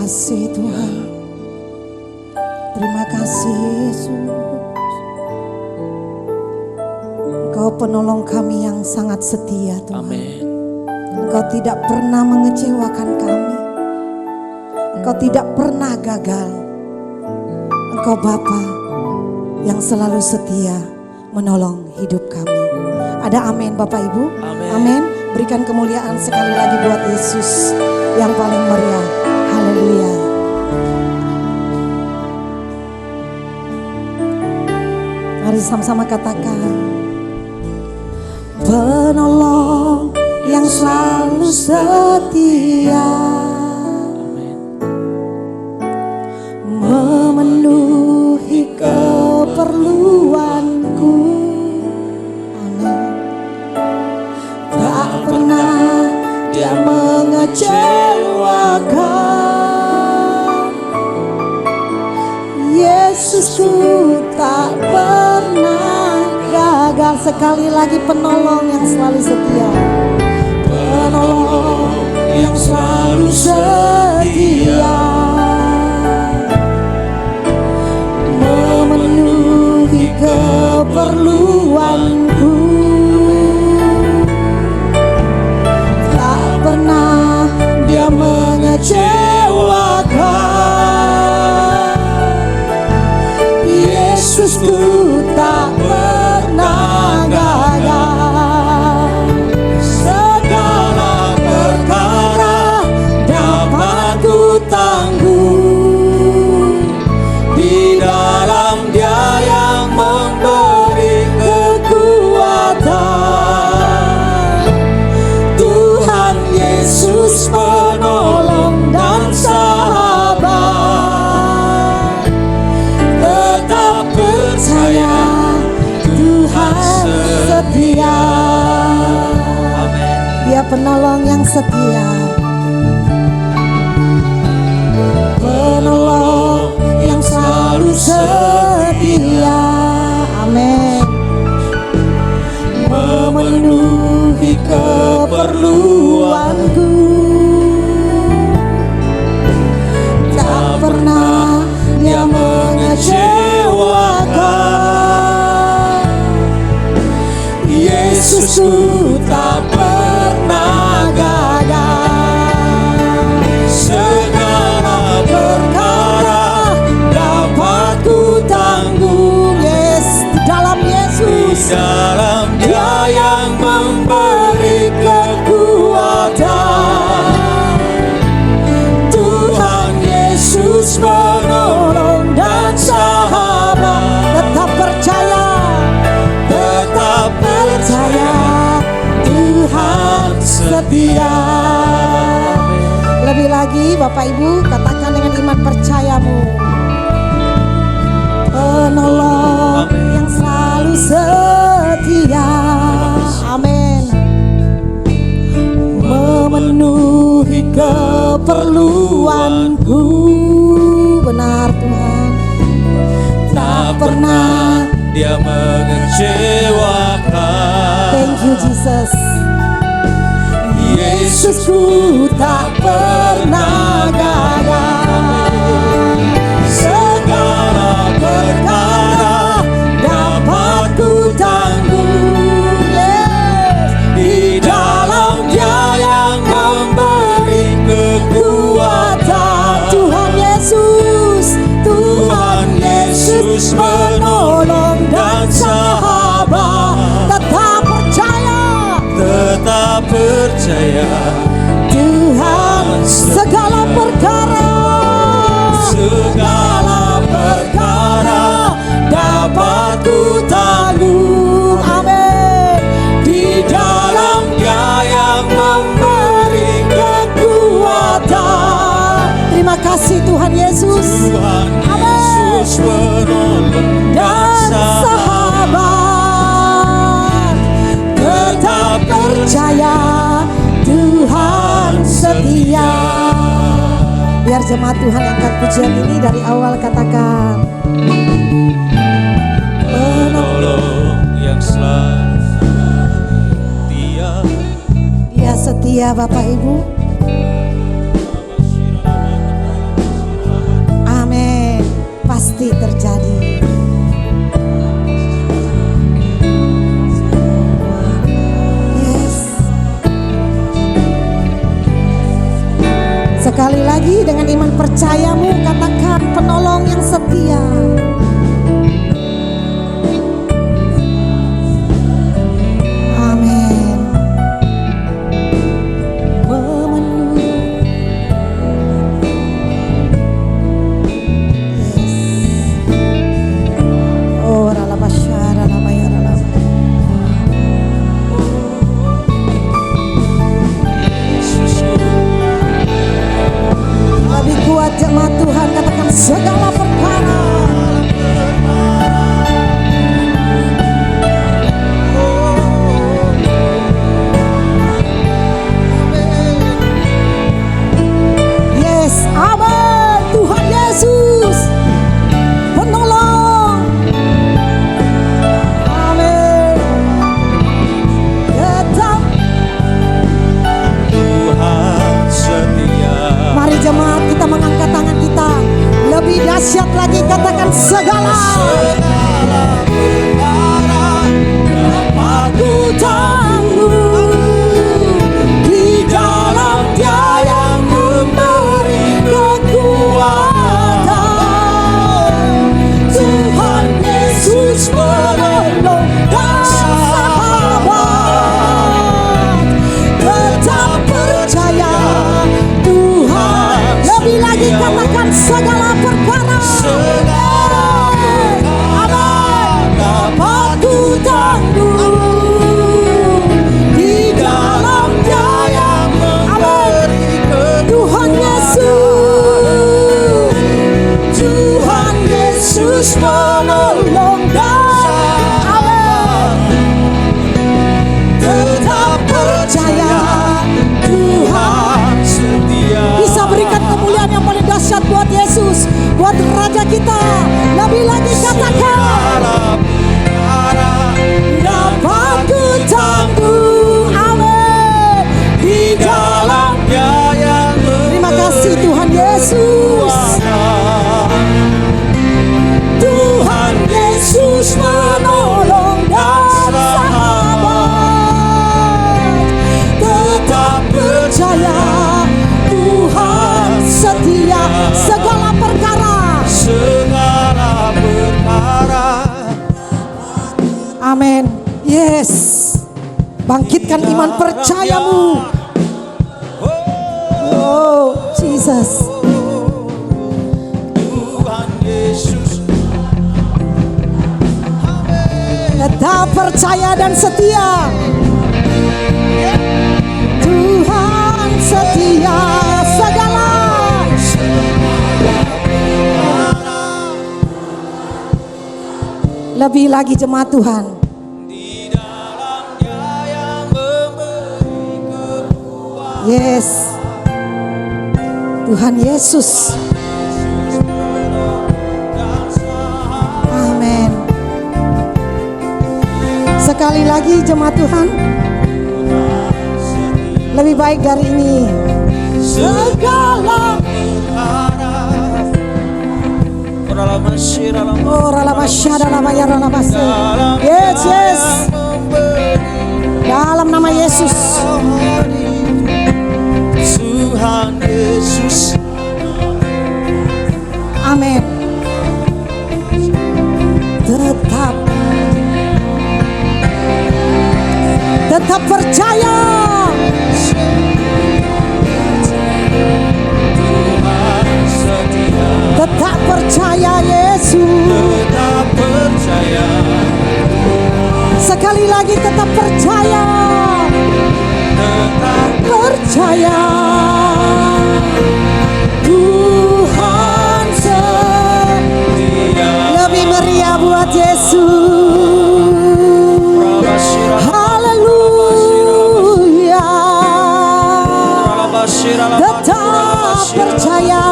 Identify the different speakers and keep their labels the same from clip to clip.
Speaker 1: kasih Tuhan. Terima kasih Yesus. Engkau penolong kami yang sangat setia Tuhan.
Speaker 2: Amin.
Speaker 1: Engkau tidak pernah mengecewakan kami. Engkau tidak pernah gagal. Engkau Bapa yang selalu setia menolong hidup kami. Ada amin Bapak Ibu? Amin. Berikan kemuliaan sekali lagi buat Yesus yang paling meriah. Haleluya. Mari sama-sama katakan, penolong yang selalu setia, memenuhi keperluanku. Amin. Tak pernah Dia mengecewakan. Yesusku tak pernah gagal. Sekali lagi, penolong yang selalu setia. Penolong yang selalu setia, memenuhi keperluanku. Tak pernah Dia mengecewakan. Yesusku tak pernah gagal. Segala perkara dapat ku tanggung di dalam Dia yang memberi kekuatan. Tuhan Yesus penolong dan sahabat. Tetap percaya Tuhan setia. Dia penolong yang setia. Penolong yang selalu setia. Amin. Memenuhi keperluanku. Tak pernah Dia mengecewakan. Yesusku tak pernah gagal. Segala perkara dapat ku tanggung. Yes, di dalam Yesus. Di dalam Dia yang memberi kekuatan. Tuhan Yesus menolong dan sahabat. Tetap percaya, tetap percaya Tuhan setia. Lebih lagi Bapak Ibu, katakan dengan iman percayamu. Penolong yang selalu setia. Amin. Memenuhi keperluanku. Benar Tuhan. Tak pernah
Speaker 2: Dia mengecewakan.
Speaker 1: Thank you Jesus. Yesusku tak pernah gagal. Segala perkara dapat ku tanggung. Yes. Di dalam Dia yang memberi kekuatan. Tuhan Yesus, Tuhan Yesus menolong dan sahabat. Tetap percaya,
Speaker 2: Tetap percaya
Speaker 1: Tuhan segala perkara. Segala perkara dapat ku tanggung. Amin. Di dalam Dia yang memberi kekuatan. Terima kasih Tuhan Yesus.
Speaker 2: Tuhan Yesus penolong
Speaker 1: Dan sahabat. Tetap percaya Tuhan setia. Biar jemaat Tuhan angkat pujian ini dari awal, katakan,
Speaker 2: penolong yang selalu setia.
Speaker 1: Dia setia Bapak Ibu. Sekali lagi dengan iman percayamu katakan penolong yang setia. Amin. Memenuhi. Yes. Oh ralabasyara lamaya ralaba. Lebih kuat jemaat Tuhan, katakan segala perkara. Yes, amin. Tuhan Yesus penolong. Amin. Tetap
Speaker 2: Tuhan setia.
Speaker 1: mari jemaat kita mengangkat tangan kita. Lebih dahsyat lagi katakan segala
Speaker 2: perkara dapat ku
Speaker 1: tanggung di dalam Dia yang memberi kekuatan. Tuhan Yesus menolong dan sahabat. Tetap percaya Tuhan. Lebih lagi katakan segala perkara. Dapat ku tanggung di dalam Dia yang memberi Tuhan Yesus. Tuhan Yesus menolong dan tetap percaya Tuhan
Speaker 2: setia.
Speaker 1: bisa berikan kemuliaan yang paling dahsyat buat Yesus, buat Raja kita. Lebih lagi katakan dapat ku tanggung, amin, di dalam.
Speaker 2: Dia yang
Speaker 1: Terima kasih Tuhan Yesus. Tuhan Yesus menolong dan sahabat. Tetap percaya Tuhan setia segala perkara. Amin. Yes. Bangkitkan iman percayamu. Oh, Jesus.
Speaker 2: Tuhan Yesus
Speaker 1: Tetap percaya dan setia. Tuhan setia segala. Lebih lagi jemaat Tuhan.
Speaker 2: di dalam Dia yang memberi kekuatan.
Speaker 1: Yes. Tuhan Yesus. Amin. Sekali lagi jemaat Tuhan. Lebih baik dari ini. Segala oh ralamasyada lamaya ralamase. Yes, yes. Dalam nama Yesus.
Speaker 2: Tuhan Yesus.
Speaker 1: Amin. Tetap percaya.
Speaker 2: Tuhan setia.
Speaker 1: Tetap percaya Yesus.
Speaker 2: Tetap percaya.
Speaker 1: Sekali lagi tetap percaya.
Speaker 2: Tetap
Speaker 1: Percaya Tuhan
Speaker 2: setia.
Speaker 1: lebih meriah buat Yesus. Haleluya. Tetap percaya.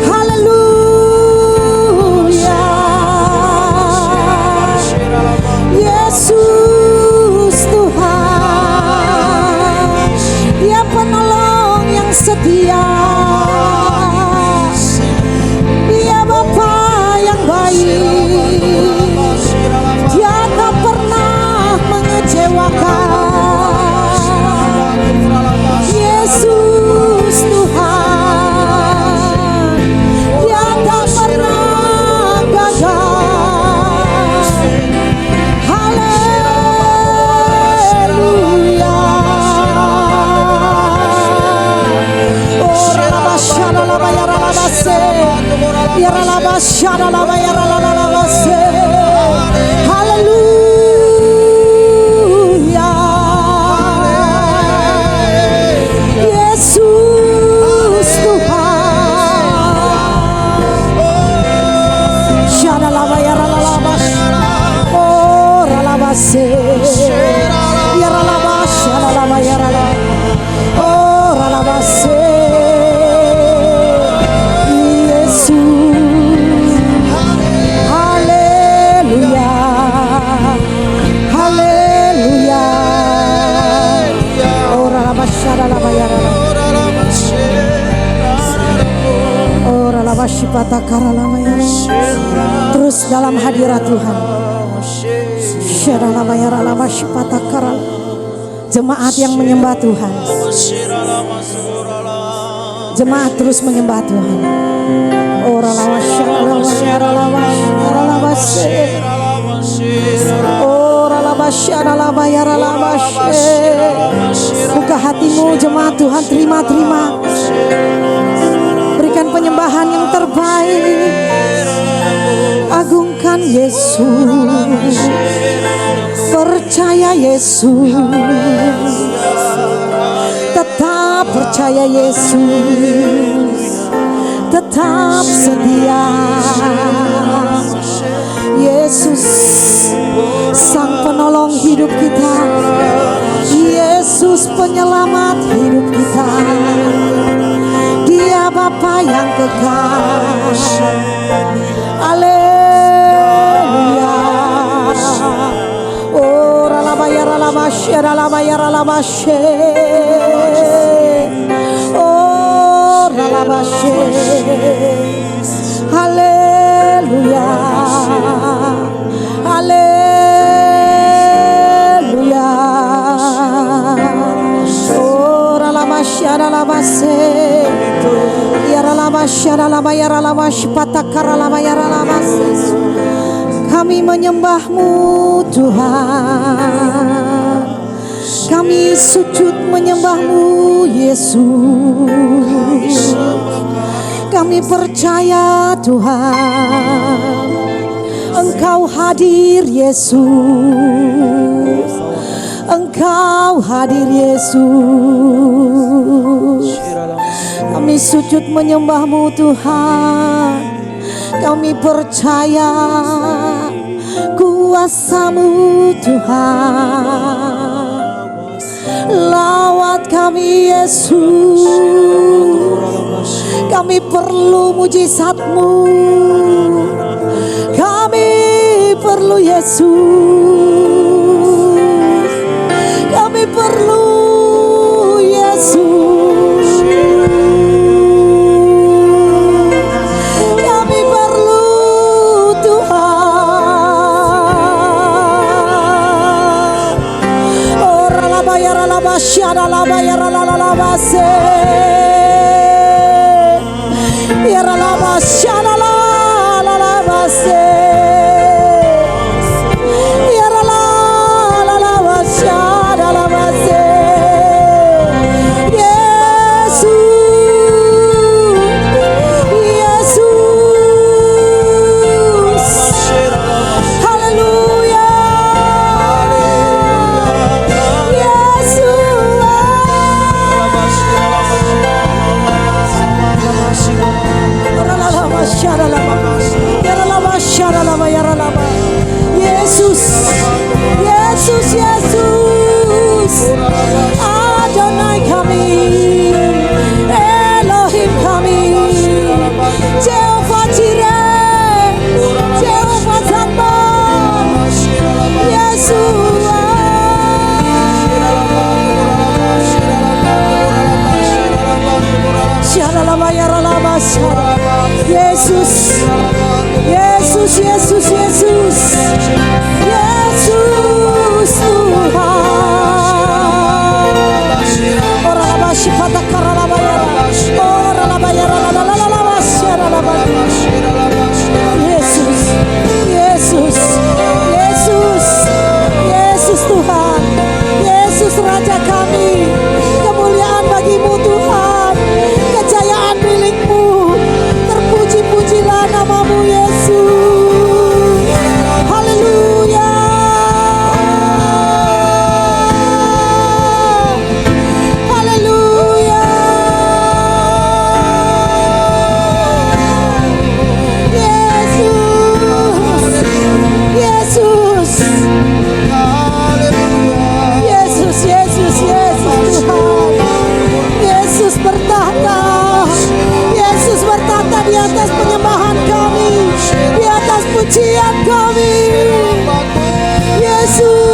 Speaker 1: Haleluya. Yesus Tuhan, Dia penolong yang setia. Dia Bapa yang baik. Dia tak pernah mengecewakan. Yesus Ya ralaba syaralaba ya ralaba se. Haleluya. Yesus Tuhan. Syaralaba ya ralaba. Oh ralaba se. Ya ralaba syaralaba ya ralaba. Oh ralaba se. Terus dalam hadirat Tuhan. Jemaat yang menyembah Tuhan. Jemaat terus menyembah Tuhan. Buka hatimu jemaat Tuhan, terima. Berikan penyembahan yang terbaik. Agungkan Yesus. Percaya Yesus. Tetap percaya Yesus. Tetap setia. Yesus Sang Penolong hidup kita. Yesus penyelamat hidup kita. Dia Bapa yang kekal. Haleluya. Oh ralabaya ralabashe ralabaya ralabashe. Oh ralabashe. Haleluya. Haleluya. Oh ralabashe ralabase. Kami menyembah-Mu Tuhan. Kami sujud menyembah-Mu Yesus. Kami percaya Tuhan, Engkau hadir Yesus. Engkau hadir Yesus. Kami sujud menyembah-Mu Tuhan. Kami percaya kuasa-Mu Tuhan. Lawat kami Yesus. Kami perlu mujizat-Mu. Kami perlu Yesus. Kami perlu Yesus. Syada laba yara lala laba se yara laba syada lala laba se yara lala laba syada laba se Yesus Haleluya. Yesus, Yesus, Yesus, Adonai kami, Elohim kami, Jehovah Jireh, Jehovah Shammah, Yesus. Yesus, Yesus, Yesus, Yesus, Yesus Tuhan. Orang abasy pada karalabayara, orang labayara, Yesus, Yesus, Yesus, Yesus Tuhan, Yesus Raja kami. Kemuliaan bagi-Mu Tuhan, kejayaan milik-Mu. Terpuji-pujilah atas penyembahan kami, di atas pujian kami. Yesus.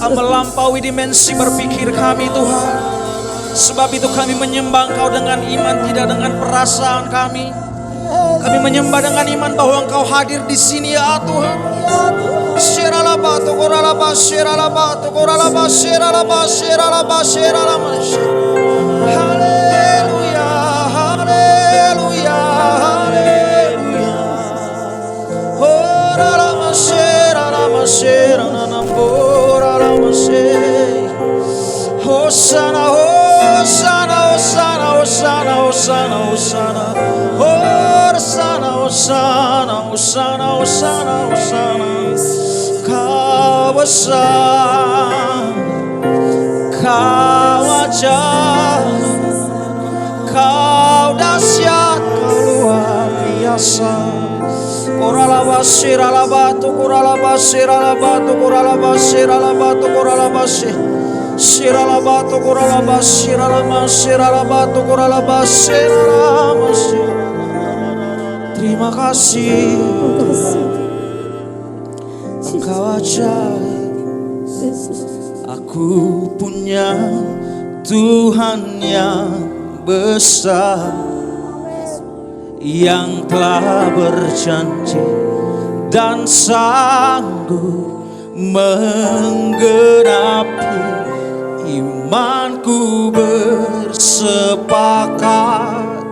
Speaker 2: Melampaui dimensi berpikir kami Tuhan. Sebab itu kami menyembah Engkau dengan iman, tidak dengan perasaan kami. Kami menyembah dengan iman bahwa Engkau hadir di sini ya Tuhan. Haleluya, haleluya, haleluya. Hosana, Hosana, Hosana, Hosana, Hosana, Hosana. Hosana, Hosana, Hosana, Hosana, Hosana. Kau besar, Kau ajaib, Kau dahsyat, Kau luar biasa. Koralabashir alabatu, koralabashir alabatu, koralabashir alabatu, koralabashir. Shiralabatu, koralabashir alamashir alabatu, koralabashir alamashir. Terima kasih, Engkau ajaib. Aku punya Tuhan yang besar, yang telah berjanji dan sanggup menggenapi. Imanku bersepakat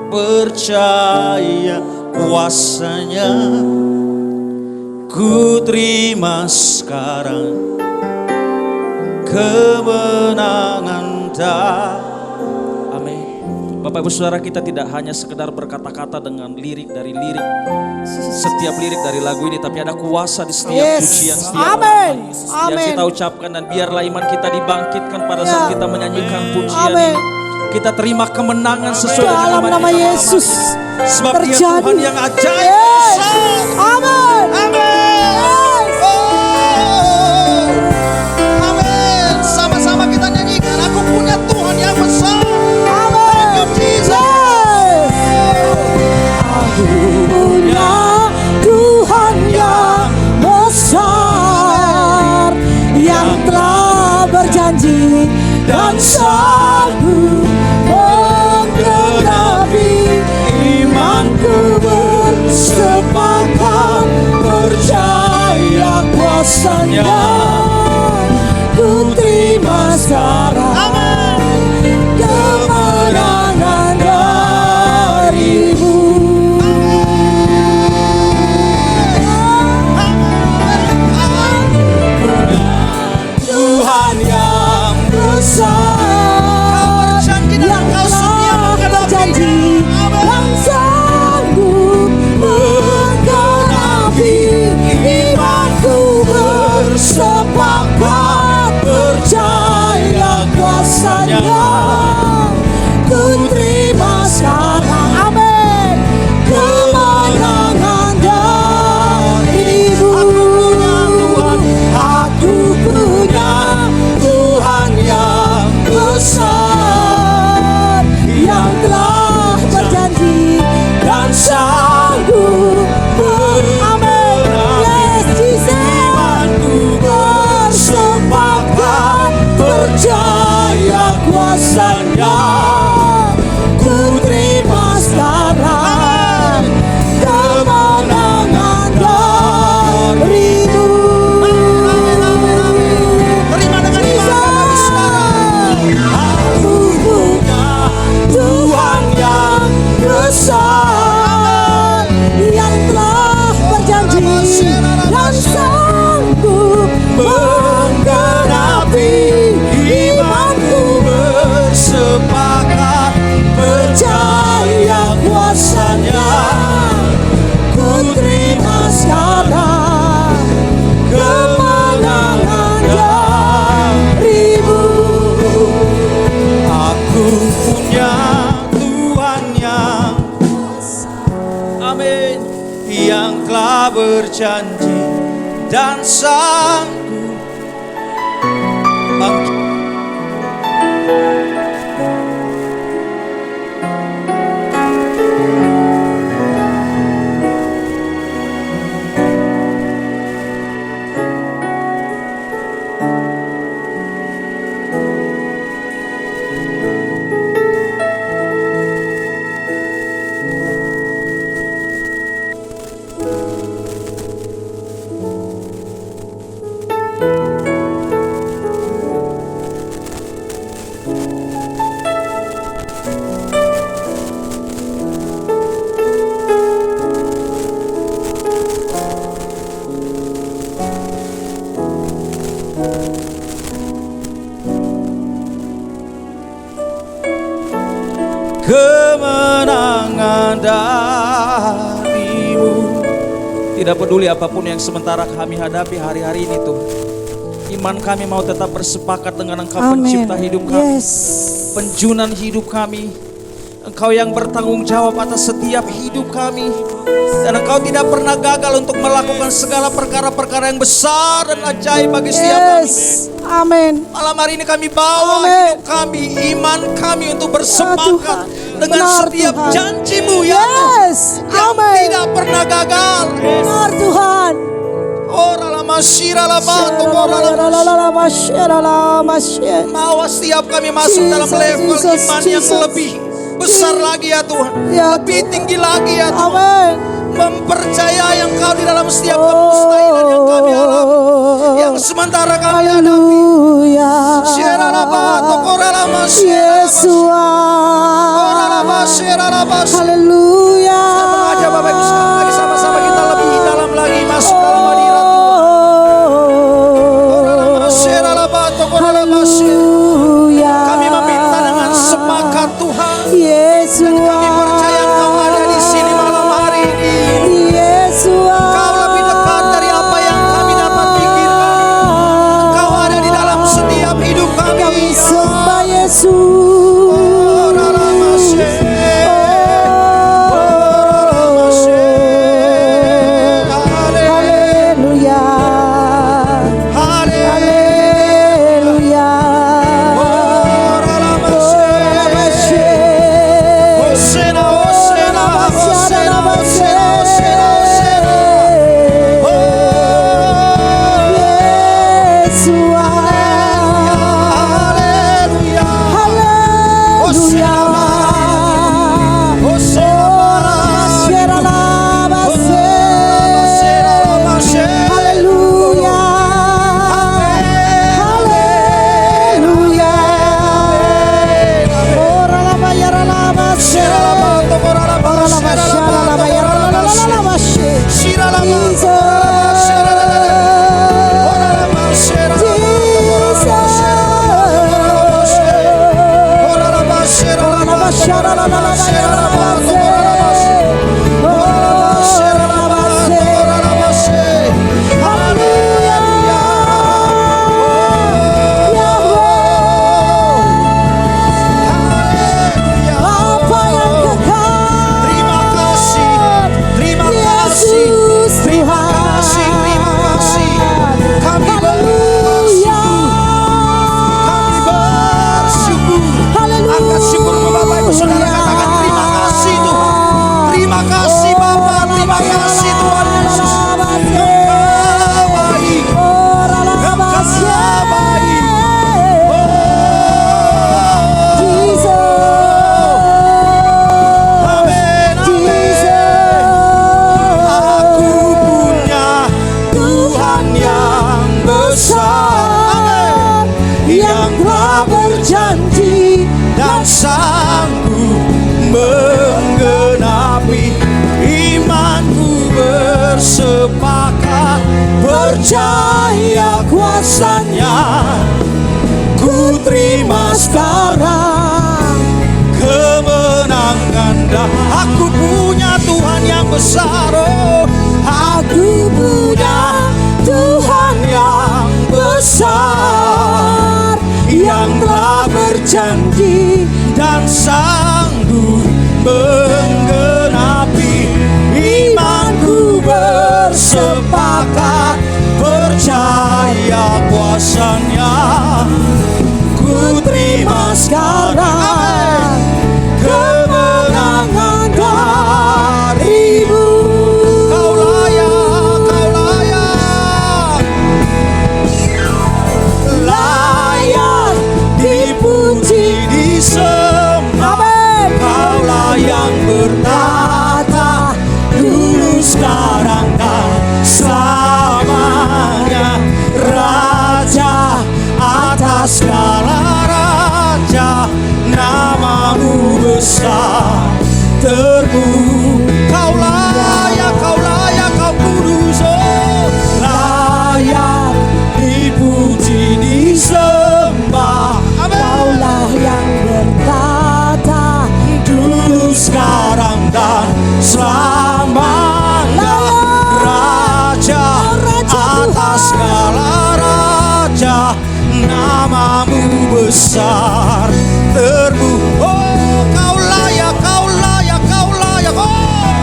Speaker 2: percaya kuasanya. Ku terima sekarang kemenangan Bapak Ibu Saudara, kita tidak hanya sekedar berkata-kata dengan lirik dari lirik, setiap lirik dari lagu ini, tapi ada kuasa di setiap pujian, setiap yang kita ucapkan. Dan biarlah iman kita dibangkitkan pada saat kita menyanyikan pujian ini. Kita terima kemenangan sesuai dengan nama Yesus. Sebab Dia Tuhan yang ajaib. Amin. Amin. Amin. Sama-sama kita nyanyikan. Aku punya Tuhan yang besar.
Speaker 1: Aku punya Tuhan yang besar, yang telah berjanji dan sanggup menggenapi. Imanku bersepakat percaya kuasanya. Ku terima sekarang punya Tuhan yang besar, yang telah berjanji dan sanggup percaya kuasanya. Ku terima sekarang kemenangan darimu.
Speaker 2: Terima dengan iman sekarang.
Speaker 1: Aku punya Tuhan yang besar, yang telah berjanji dan sanggup menggenapi.
Speaker 2: Sepakat percaya kuasanya.
Speaker 1: Ku terima sekarang kemenangan darimu.
Speaker 2: Aku punya Tuhan yang, amin, yang telah berjanji dan sanggup bangkit. Kemenangan darimu. Tidak peduli apapun yang sementara kami hadapi hari-hari ini Tuhan, iman kami mau tetap bersepakat dengan Engkau, pencipta hidup kami, penjunan hidup kami. Engkau yang bertanggung jawab atas setiap hidup kami, dan Engkau tidak pernah gagal untuk melakukan segala perkara-perkara yang besar dan ajaib bagi setiap kami.
Speaker 1: Amin.
Speaker 2: Malam hari ini kami bawa hidup kami, iman kami untuk bersepakat dengan setiap janji-Mu yang tidak pernah gagal.
Speaker 1: Benar Tuhan.
Speaker 2: Mawa setiap kami masuk dalam level iman yang lebih besar lagi ya Tuhan, lebih tinggi lagi ya Tuhan. Mempercayai Engkau di dalam setiap kemustahilan yang kami alami, yang sementara kami hadapi.
Speaker 1: Haleluya.
Speaker 2: Saya mengajak Bapak Ibu sekalian, mari sama-sama kita lebih dalam lagi masuk dalam hadirat Tuhan. Kami meminta dengan sepakat Tuhan. Dan kami percaya Engkau ada di sini malam hari ini. Engkau lebih dekat dari apa yang kami dapat pikirkan. Engkau ada di dalam setiap hidup kami.
Speaker 1: Kami sembah Yesus. yang telah berjanji
Speaker 3: dan sanggup menggenapi. Imanku bersepakat, percaya kuasanya. Ku terima sekarang kemenangan, dan aku punya Tuhan yang besar. Oh, aku punya Tuhan yang besar, yang telah berjanji dan sanggup menggenapi. Imanku bersepakat, percaya kuasanya. Ku terima sekarang kemenangan darimu. Kau layak, kau layak, layak dipuji, disembah. Kaulah yang bertata dulu, sekarang, dan selamanya. Raja atas segala raja, namamu besar terpuji. Kau layak, kau layak, kau kudus. Oh, layak dipuji, disembah.
Speaker 1: Kaulah yang bertata
Speaker 3: Dulu, sekarang, dan selamanya. Raja atas segala raja, namamu besar terpuji. Oh, kau layak, kau layak, kau layak. Oh,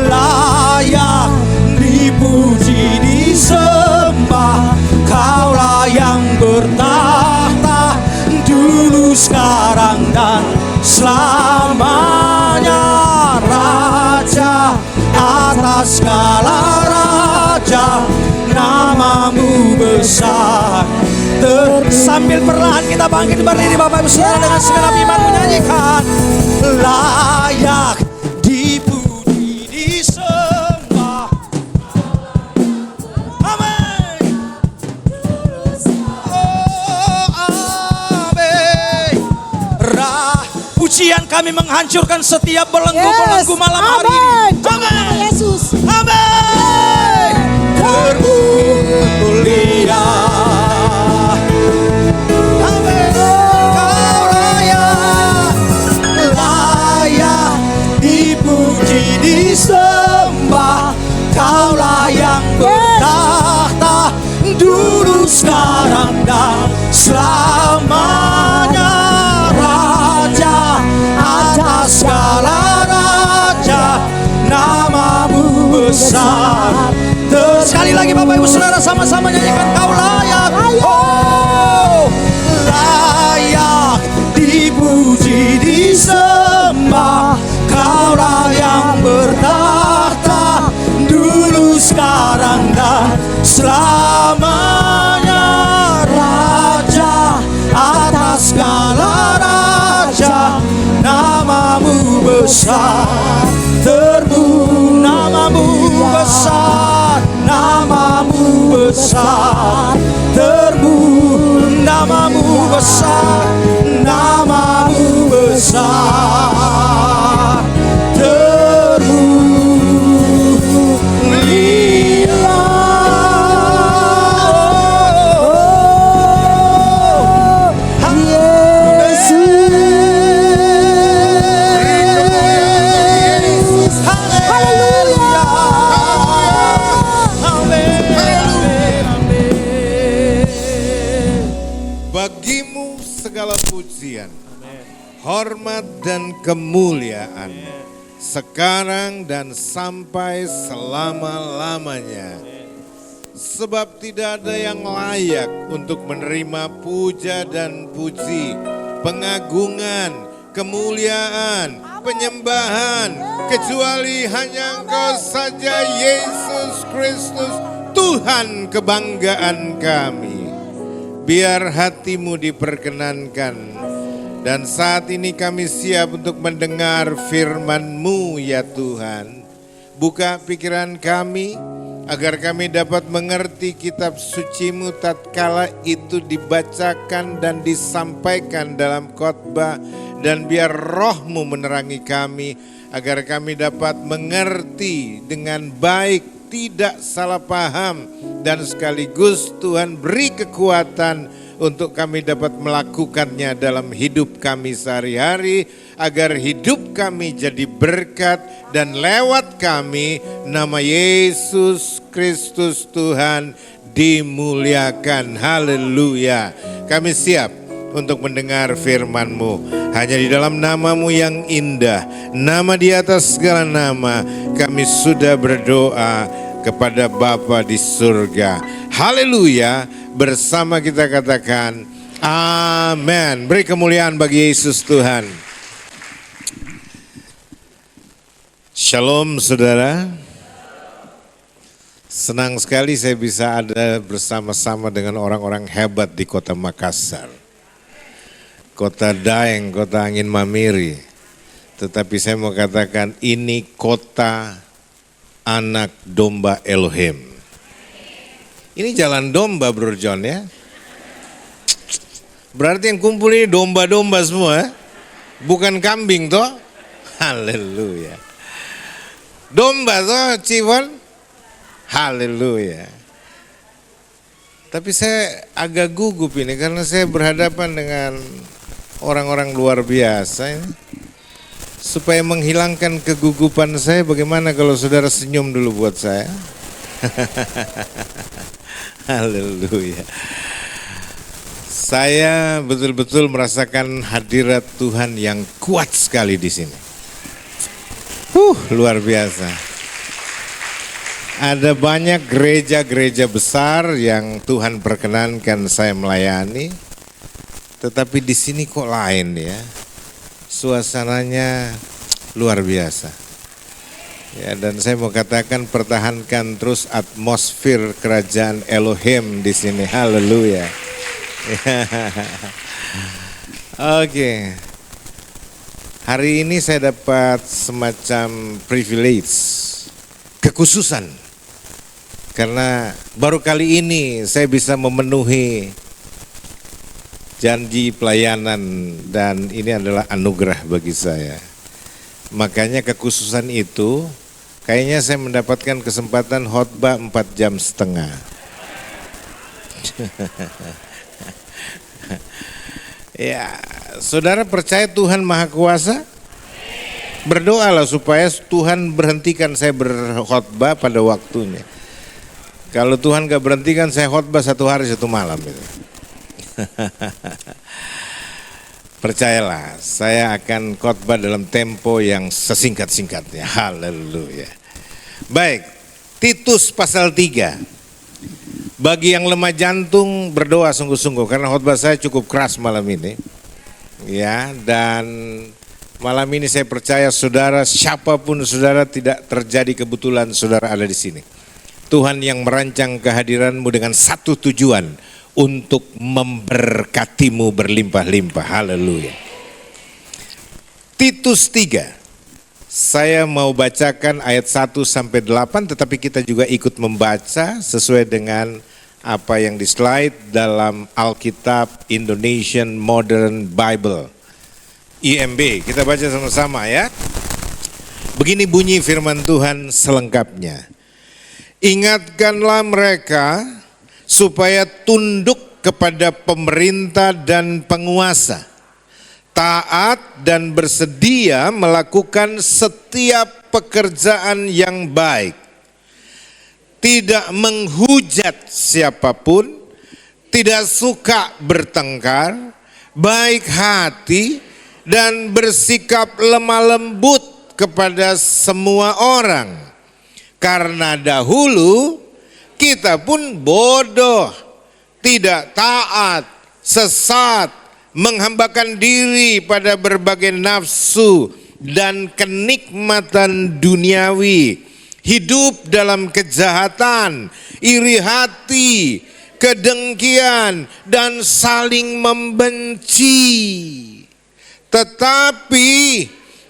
Speaker 3: layak dipuji, disembah. Kaulah yang bertahta dulu, sekarang, dan selamanya. Raja atas segala raja, namamu besar. Sambil perlahan kita bangkit berdiri Bapak Ibu Saudara, dengan segenap iman menyanyikan. Layak dipuji, disembah. Amin. Oh, amin. Pujian kami menghancurkan setiap belenggu-belenggu malam hari ini. Amin.
Speaker 1: Yesus.
Speaker 3: Amin. Termulia. Amin. Kau layak, layak dipuji, disembah. Kaulah yang bertahta dulu, sekarang, dan selamanya. Raja atas segala raja, namamu besar. Sekali lagi Bapak Ibu Saudara, sama-sama nyanyikan. Kau layak, oh, layak dipuji, disembah. Kaulah yang bertahta dulu, sekarang, dan selamanya. Raja atas segala raja, namamu besar terpuji. Namamu besar, namamu besar terpuji. Namamu besar, namamu besar termulia.
Speaker 4: Bagimu segala pujian, hormat dan kemuliaan, sekarang dan sampai selama-lamanya. Sebab tidak ada yang layak untuk menerima puja dan puji, pengagungan, kemuliaan, penyembahan, kecuali hanya Engkau saja, Yesus Kristus, Tuhan kebanggaan kami. Biar hatimu diperkenankan, dan saat ini kami siap untuk mendengar firman-Mu ya Tuhan. Buka pikiran kami, agar kami dapat mengerti kitab suci-Mu tatkala itu dibacakan dan disampaikan dalam khotbah, dan biar Roh-Mu menerangi kami agar kami dapat mengerti dengan baik, tidak salah paham, dan sekaligus Tuhan beri kekuatan untuk kami dapat melakukannya dalam hidup kami sehari-hari, agar hidup kami jadi berkat dan lewat kami nama Yesus Kristus Tuhan dimuliakan. Haleluya. Kami siap untuk mendengar firman-Mu. Hanya di dalam nama-Mu yang indah, nama di atas segala nama, kami sudah berdoa kepada Bapa di surga. Haleluya. Bersama kita katakan amin. Beri kemuliaan bagi Yesus Tuhan. Shalom saudara. Senang sekali saya bisa ada bersama-sama dengan orang-orang hebat di kota Makassar. Kota Daeng, kota angin mamiri. Tetapi saya mau katakan ini kota anak domba Elohim. Ini jalan domba Bro John ya. Berarti yang kumpul ini domba-domba semua, bukan kambing toh. Haleluya. Domba toh Cibon. Haleluya. Tapi saya agak gugup ini karena saya berhadapan dengan orang-orang luar biasa ini. Supaya menghilangkan kegugupan saya, bagaimana kalau saudara senyum dulu buat saya? Haleluya. Saya betul-betul merasakan hadirat Tuhan yang kuat sekali di sini. Luar biasa. Ada banyak gereja-gereja besar yang Tuhan perkenankan saya melayani. Tetapi di sini kok lain ya. Suasananya luar biasa. Ya, dan saya mau katakan pertahankan terus atmosfer kerajaan Elohim di sini. Haleluya. Oke. Hari ini saya dapat semacam privilege, kekhususan. Karena baru kali ini saya bisa memenuhi janji pelayanan dan ini adalah anugerah bagi saya. Makanya kekhususan itu kayaknya saya mendapatkan kesempatan khotbah 4,5 jam. Ya, saudara percaya Tuhan Maha Kuasa? Berdoalah supaya Tuhan berhentikan saya berkhotbah pada waktunya. Kalau Tuhan gak berhentikan saya khotbah 1 hari 1 malam itu. Percayalah, saya akan khotbah dalam tempo yang sesingkat-singkatnya. Haleluya. Baik, Titus pasal 3. Bagi yang lemah jantung berdoa sungguh-sungguh karena khotbah saya cukup keras malam ini. Ya, dan malam ini saya percaya saudara, siapapun saudara, tidak terjadi kebetulan saudara ada di sini. Tuhan yang merancang kehadiranmu dengan satu tujuan, untuk memberkatimu berlimpah-limpah. Haleluya. Titus 3. Saya mau bacakan ayat 1 sampai 8, tetapi kita juga ikut membaca sesuai dengan apa yang di slide dalam Alkitab Indonesian Modern Bible, IMB. Kita baca sama-sama ya. Begini bunyi firman Tuhan selengkapnya. Ingatkanlah mereka supaya tunduk kepada pemerintah dan penguasa, taat dan bersedia melakukan setiap pekerjaan yang baik, tidak menghujat siapapun, tidak suka bertengkar, baik hati, dan bersikap lemah lembut kepada semua orang. Karena dahulu kita pun bodoh, tidak taat, sesat, menghambakan diri pada berbagai nafsu dan kenikmatan duniawi, hidup dalam kejahatan, iri hati, kedengkian, dan saling membenci. Tetapi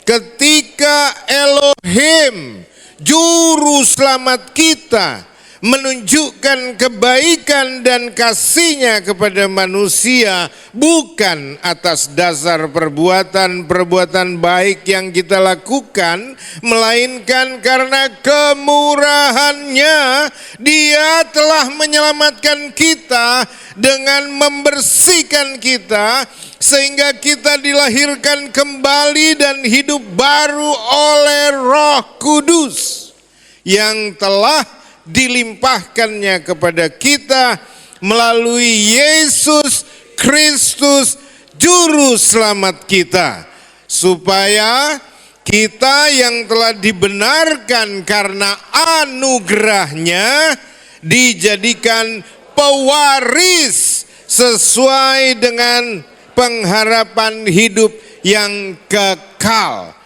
Speaker 4: ketika Elohim, Juru Selamat kita, menunjukkan kebaikan dan kasih-Nya kepada manusia bukan atas dasar perbuatan-perbuatan baik yang kita lakukan, melainkan karena kemurahan-Nya Dia telah menyelamatkan kita dengan membersihkan kita sehingga kita dilahirkan kembali dan hidup baru oleh Roh Kudus yang telah dilimpahkannya kepada kita melalui Yesus Kristus Juru Selamat kita, supaya kita yang telah dibenarkan karena anugerah-Nya dijadikan pewaris sesuai dengan pengharapan hidup yang kekal.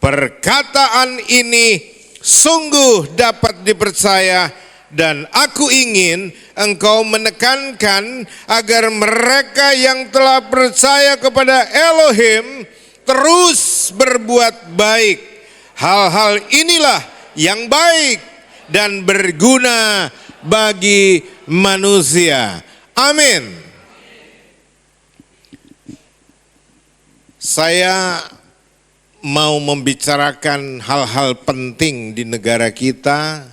Speaker 4: Perkataan ini sungguh dapat dipercaya dan aku ingin engkau menekankan agar mereka yang telah percaya kepada Elohim terus berbuat baik. Hal-hal inilah yang baik dan berguna bagi manusia. Amin. Saya mau membicarakan hal-hal penting di negara kita,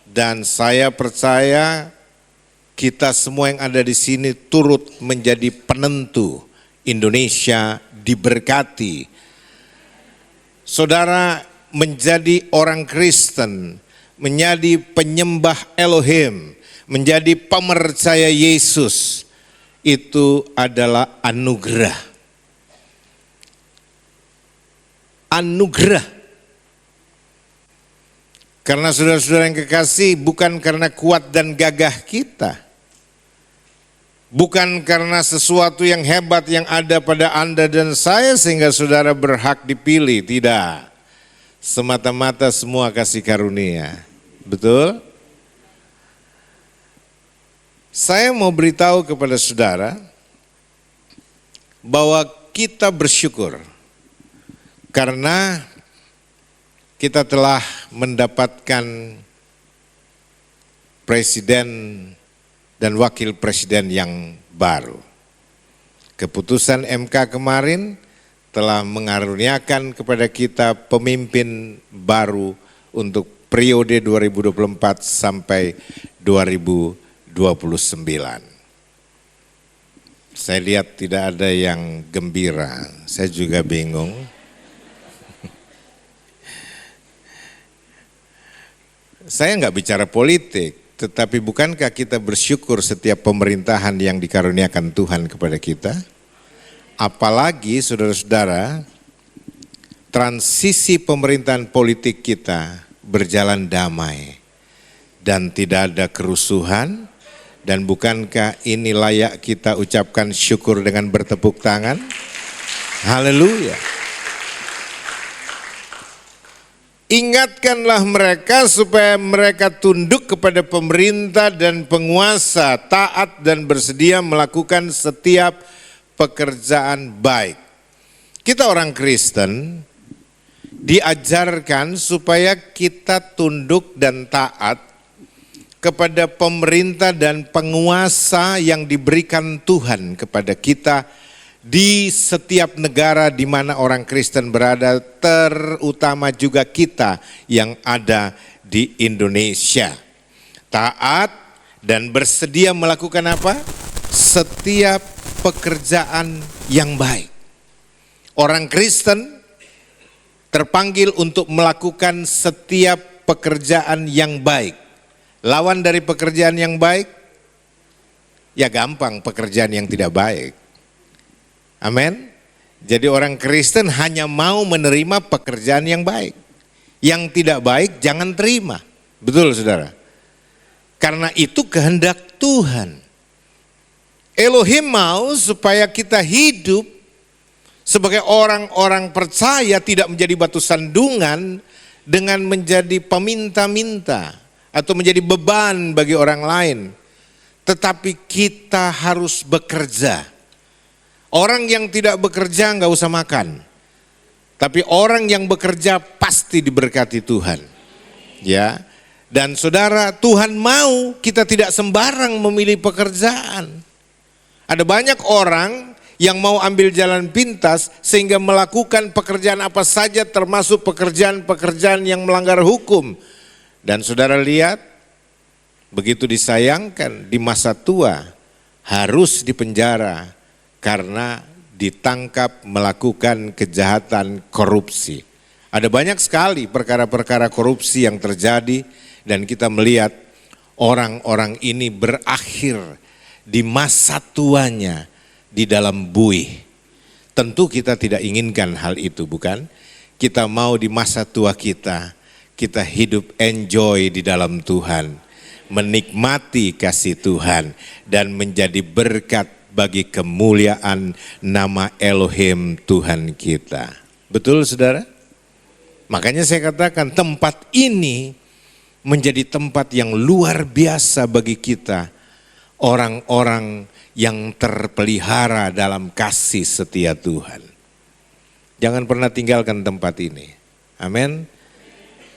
Speaker 4: dan saya percaya kita semua yang ada di sini turut menjadi penentu Indonesia diberkati. Saudara, menjadi orang Kristen, menjadi penyembah Elohim, menjadi pemercaya Yesus, itu adalah anugerah. Anugerah. Karena saudara-saudara yang kekasih, bukan karena kuat dan gagah kita, bukan karena sesuatu yang hebat yang ada pada Anda dan saya sehingga saudara berhak dipilih, tidak. Semata-mata semua kasih karunia. Betul? Saya mau beritahu kepada saudara bahwa kita bersyukur karena kita telah mendapatkan presiden dan wakil presiden yang baru. Keputusan MK kemarin telah mengaruniakan kepada kita pemimpin baru untuk periode 2024 sampai 2029. Saya lihat tidak ada yang gembira, saya juga bingung. Saya nggak bicara politik, tetapi bukankah kita bersyukur setiap pemerintahan yang dikaruniakan Tuhan kepada kita? Apalagi saudara-saudara, transisi pemerintahan politik kita berjalan damai dan tidak ada kerusuhan, dan bukankah ini layak kita ucapkan syukur dengan bertepuk tangan? Haleluya. Ingatkanlah mereka supaya mereka tunduk kepada pemerintah dan penguasa, taat dan bersedia melakukan setiap pekerjaan baik. Kita orang Kristen diajarkan supaya kita tunduk dan taat kepada pemerintah dan penguasa yang diberikan Tuhan kepada kita di setiap negara di mana orang Kristen berada, terutama juga kita yang ada di Indonesia. Taat dan bersedia melakukan apa? Setiap pekerjaan yang baik. Orang Kristen terpanggil untuk melakukan setiap pekerjaan yang baik. Lawan dari pekerjaan yang baik, ya gampang, pekerjaan yang tidak baik. Amin. Jadi orang Kristen hanya mau menerima pekerjaan yang baik. Yang tidak baik jangan terima. Betul saudara? Karena itu kehendak Tuhan. Elohim mau supaya kita hidup sebagai orang-orang percaya, tidak menjadi batu sandungan dengan menjadi peminta-minta atau menjadi beban bagi orang lain. Tetapi kita harus bekerja. Orang yang tidak bekerja nggak usah makan. Tapi orang yang bekerja pasti diberkati Tuhan. Ya. Dan saudara, Tuhan mau kita tidak sembarang memilih pekerjaan. Ada banyak orang yang mau ambil jalan pintas sehingga melakukan pekerjaan apa saja termasuk pekerjaan-pekerjaan yang melanggar hukum. Dan saudara lihat, begitu disayangkan di masa tua harus dipenjara karena ditangkap melakukan kejahatan korupsi. Ada banyak sekali perkara-perkara korupsi yang terjadi dan kita melihat orang-orang ini berakhir di masa tuanya di dalam buih. Tentu kita tidak inginkan hal itu, bukan? Kita mau di masa tua kita hidup enjoy di dalam Tuhan, menikmati kasih Tuhan dan menjadi berkat bagi kemuliaan nama Elohim Tuhan kita. Betul saudara? Makanya saya katakan tempat ini menjadi tempat yang luar biasa bagi kita, orang-orang yang terpelihara dalam kasih setia Tuhan. Jangan pernah tinggalkan tempat ini. Amin.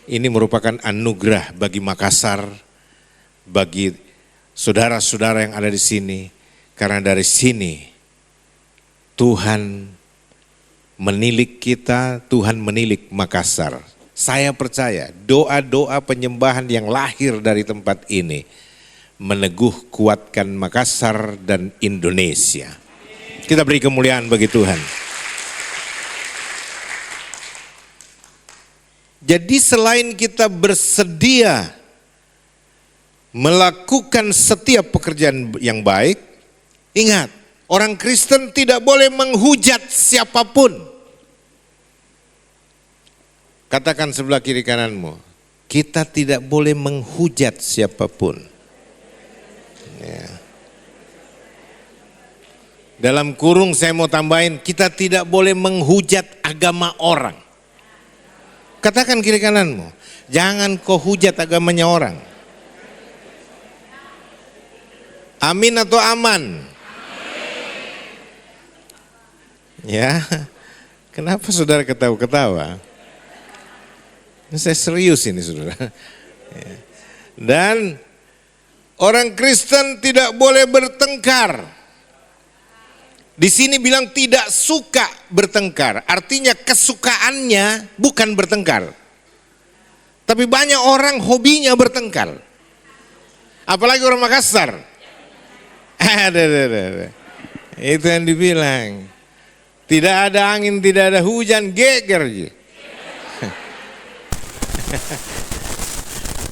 Speaker 4: Ini merupakan anugerah bagi Makassar, bagi saudara-saudara yang ada di sini. Karena dari sini Tuhan menilik kita, Tuhan menilik Makassar. Saya percaya doa-doa penyembahan yang lahir dari tempat ini meneguh kuatkan Makassar dan Indonesia. Kita beri kemuliaan bagi Tuhan. Jadi selain kita bersedia melakukan setiap pekerjaan yang baik, ingat, orang Kristen tidak boleh menghujat siapapun. Katakan sebelah kiri kananmu, kita tidak boleh menghujat siapapun. Ya. Dalam kurung saya mau tambahin, kita tidak boleh menghujat agama orang. Katakan kiri kananmu, jangan kau hujat agamanya orang. Amin atau aman? Ya, kenapa saudara ketawa-ketawa? Saya serius ini saudara. Dan orang Kristen tidak boleh bertengkar. Di sini bilang tidak suka bertengkar, artinya kesukaannya bukan bertengkar. Tapi banyak orang hobinya bertengkar. Apalagi orang Makassar. Ada. Itu yang dibilang. Tidak ada angin, tidak ada hujan, geger.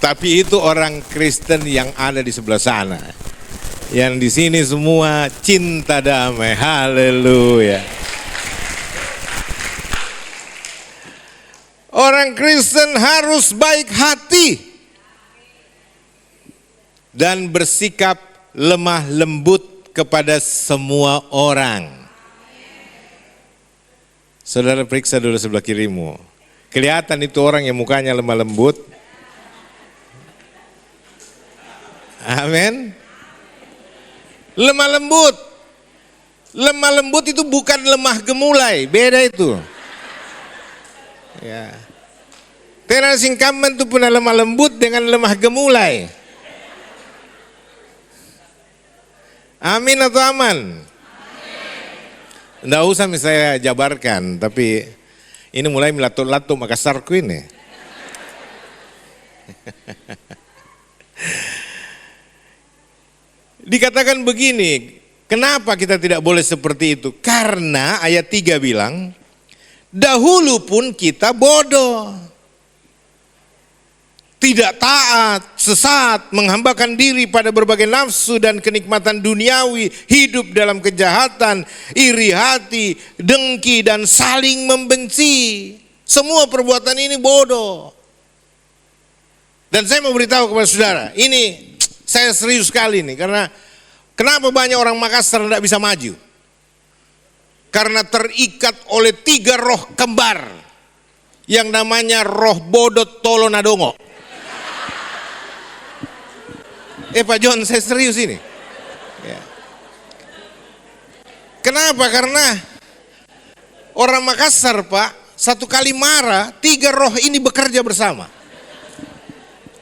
Speaker 4: Tapi itu orang Kristen yang ada di sebelah sana. Yang di sini semua cinta damai, haleluya. Orang Kristen harus baik hati dan bersikap lemah lembut kepada semua orang. Saudara periksa dulu sebelah kirimu. Kelihatan itu orang yang mukanya lemah lembut? Amin. Lemah lembut. Lemah lembut itu bukan lemah gemulai, beda itu. Ya. Tera singkaman itu punya lemah lembut dengan lemah gemulai. Amin atau aman? Nggak usah saya jabarkan, tapi ini mulai melato-lato Makassarku ini. Dikatakan begini, kenapa kita tidak boleh seperti itu? Karena ayat 3 bilang, dahulu pun kita bodoh, tidak taat, sesat, menghambakan diri pada berbagai nafsu dan kenikmatan duniawi, hidup dalam kejahatan, iri hati, dengki dan saling membenci. Semua perbuatan ini bodoh. Dan saya mau beritahu kepada saudara, ini saya serius sekali nih, karena kenapa banyak orang Makassar tidak bisa maju? Karena terikat oleh 3 roh kembar yang namanya roh bodot tolonadongo. Pak John, saya serius ini. Ya. Kenapa? Karena orang Makassar, Pak, satu kali marah, 3 roh ini bekerja bersama.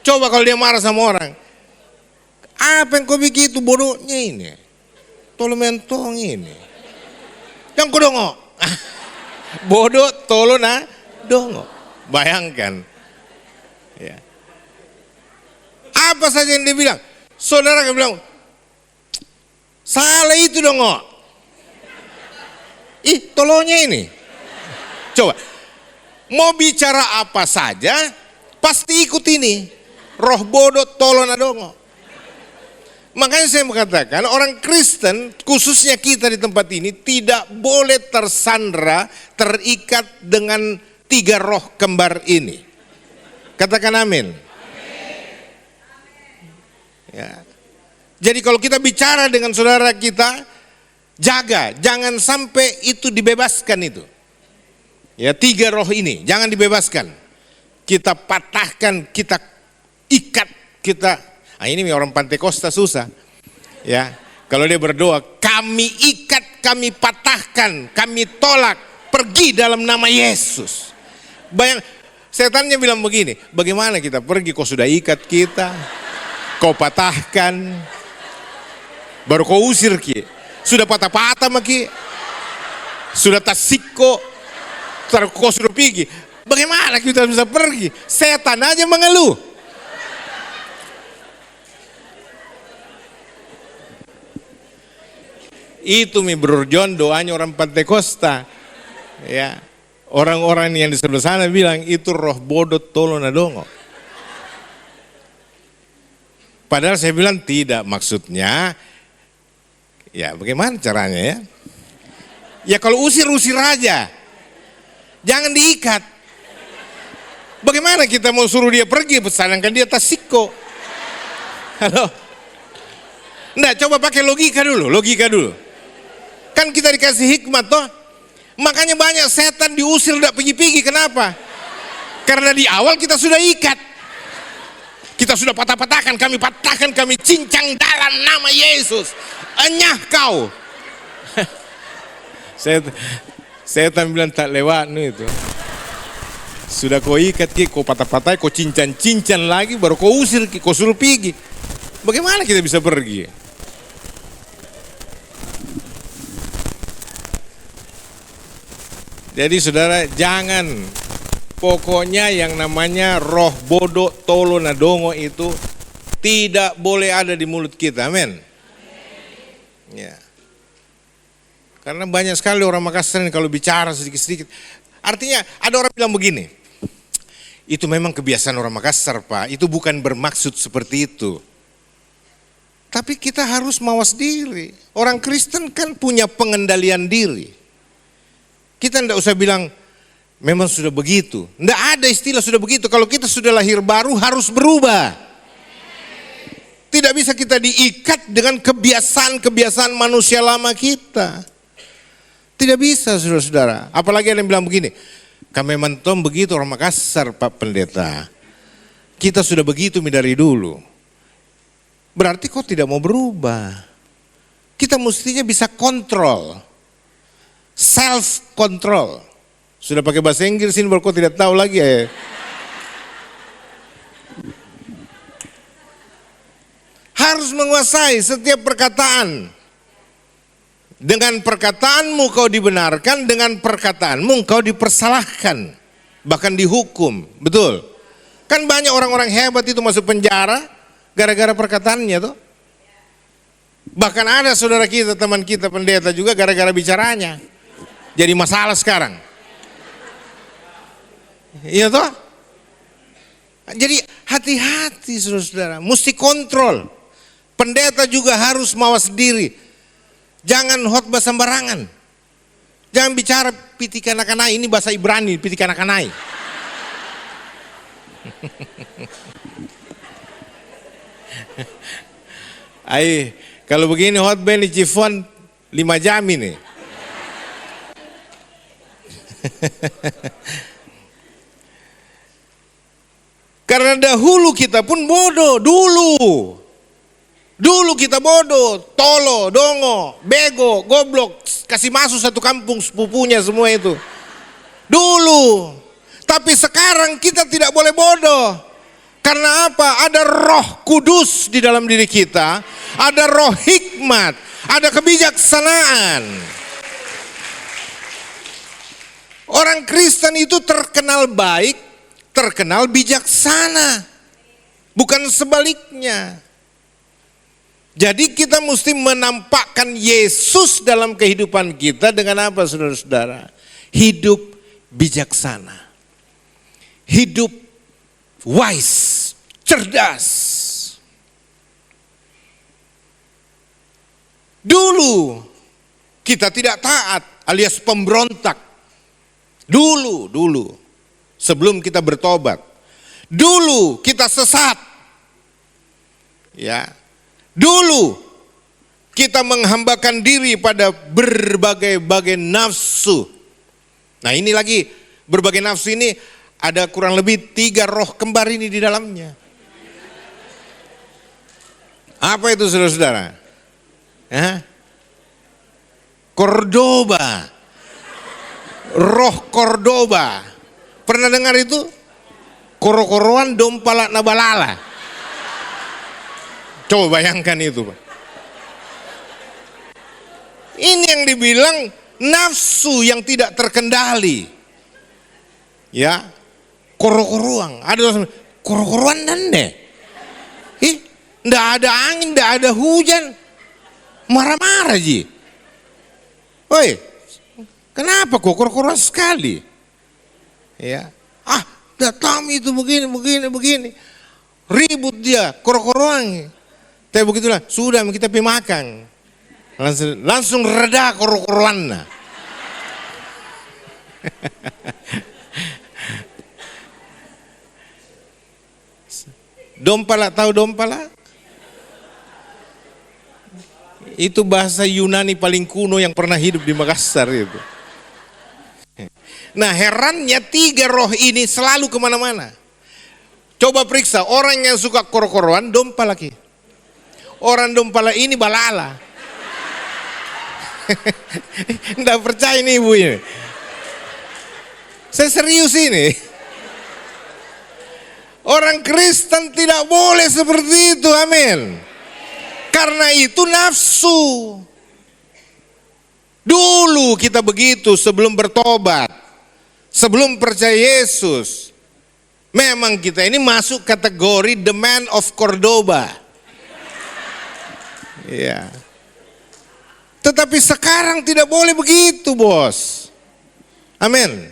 Speaker 4: Coba kalau dia marah sama orang. Apa yang kau bikin itu bodohnya ini? Tolo mentong ini. Yang kau dongo. Bodoh tolo na dongo. Bayangkan. Ya. Apa saja yang dia bilang. Saudara kan bilang, salah itu dongo. Ih, tolonya ini. Coba. Mau bicara apa saja, pasti ikut ini. Roh bodoh tolo na dongo. Makanya saya mengatakan orang Kristen, khususnya kita di tempat ini, tidak boleh tersandra, terikat dengan 3 roh kembar ini. Katakan amin. Ya. Jadi kalau kita bicara dengan saudara kita, jaga, jangan sampai itu dibebaskan itu. Ya, 3 roh ini, jangan dibebaskan. Kita patahkan, kita ikat, kita. Nah, ini orang Pantekosta susah. Ya, kalau dia berdoa, kami ikat, kami patahkan, kami tolak, pergi dalam nama Yesus. Bayang, setannya bilang begini, bagaimana kita pergi? Kau sudah ikat kita, kau patahkan, baru kau usir ki. Sudah patah-patah maki, sudah tasiko, kau sudah pergi. Bagaimana kita bisa pergi? Setan aja mengeluh. Itu mi Bro John doanya orang Pantekosta. Ya, orang-orang yang di sebelah sana bilang itu roh bodoh tolo na dongo. Padahal saya bilang tidak, maksudnya ya bagaimana caranya ya? Ya kalau usir-usir aja. Jangan diikat. Bagaimana kita mau suruh dia pergi sedangkan dia tasiko? Halo. Nah, coba pakai logika dulu, Kan kita dikasih hikmat toh. Makanya banyak setan diusir tidak pergi-pergi. Kenapa? Karena di awal kita sudah ikat. Kita sudah patah-patahkan, kami cincang dalam nama Yesus. Enyah kau. Setan bilang tak lewat nih itu. Sudah kau ikat, kau patah-patah, kau cincang lagi, baru kau usir, kau suruh pergi. Bagaimana kita bisa pergi? Jadi saudara, jangan, pokoknya yang namanya roh bodoh tolo nadongo itu tidak boleh ada di mulut kita, amin. Ya. Karena banyak sekali orang Makassar ini kalau bicara sedikit-sedikit, artinya ada orang bilang begini, itu memang kebiasaan orang Makassar Pak, itu bukan bermaksud seperti itu. Tapi kita harus mawas diri, orang Kristen kan punya pengendalian diri. Kita tidak usah bilang memang sudah begitu. Tidak ada istilah sudah begitu. Kalau kita sudah lahir baru harus berubah. Tidak bisa kita diikat dengan kebiasaan-kebiasaan manusia lama kita. Tidak bisa saudara-saudara. Apalagi ada yang bilang begini, kami mentom begitu orang Makassar Pak Pendeta. Kita sudah begitu dari dulu. Berarti kok tidak mau berubah. Kita mestinya bisa kontrol. Self control. Sudah pakai bahasa Inggris ini baru kau tidak tahu lagi ya. Harus menguasai setiap perkataan. Dengan perkataanmu kau dibenarkan, dengan perkataanmu kau dipersalahkan, bahkan dihukum. Betul? Kan banyak orang-orang hebat itu masuk penjara gara-gara perkataannya tuh. Bahkan ada saudara kita, teman kita pendeta juga gara-gara bicaranya. Jadi masalah sekarang. Iya toh? Jadi hati-hati saudara-saudara, mesti kontrol. Pendeta juga harus mawas diri. Jangan khotbah sembarangan. Jangan bicara pitikanakanai, ini bahasa Ibrani, pitikanakanai. Ay, kalau begini khotbah ini Cifon 5 jam ini. Karena dahulu kita pun bodoh, dulu kita bodoh, tolo, dongo, bego, goblok, kasih masuk satu kampung sepupunya semua itu. Dulu. Tapi sekarang kita tidak boleh bodoh. Karena apa? Ada Roh Kudus di dalam diri kita, ada roh hikmat, ada kebijaksanaan. Orang Kristen itu terkenal baik, terkenal bijaksana, bukan sebaliknya. Jadi kita mesti menampakkan Yesus dalam kehidupan kita dengan apa, saudara-saudara? Hidup bijaksana, hidup wise, cerdas. Dulu kita tidak taat alias pemberontak. Dulu sebelum kita bertobat. Dulu kita sesat. Ya. Dulu kita menghambakan diri pada berbagai-bagai nafsu. Nah, ini lagi berbagai nafsu ini ada kurang lebih 3 roh kembar ini di dalamnya. Apa itu, saudara-saudara? Cordoba. Roh Cordoba. Pernah dengar itu? Koro-koroan dompala nabalala. Coba bayangkan itu, Pak. Ini yang dibilang nafsu yang tidak terkendali. Ya. Koro-koroan. Ada koro-koroan dan deh. Nggak ada angin, nggak ada hujan. Marah-marah, Ji. Woi, kenapa kok koro-koroan sekali? Ya. Datang itu begini. Ribut dia, koro-koroan. Tapi begitulah, sudah kita pergi makan. Langsung reda koro-koroan. Dompala, tahu dompala? Itu bahasa Yunani paling kuno yang pernah hidup di Makassar itu. Nah, herannya 3 roh ini selalu kemana-mana. Coba periksa, orang yang suka koro-koroan dompala lagi. Orang dompala ini balala. Nggak percaya ini ibu ini. Saya serius ini. Orang Kristen tidak boleh seperti itu, amin. Karena itu nafsu. Dulu kita begitu sebelum bertobat, sebelum percaya Yesus. Memang kita ini masuk kategori the man of Cordoba. Ya. Tetapi sekarang tidak boleh begitu, bos. Amin.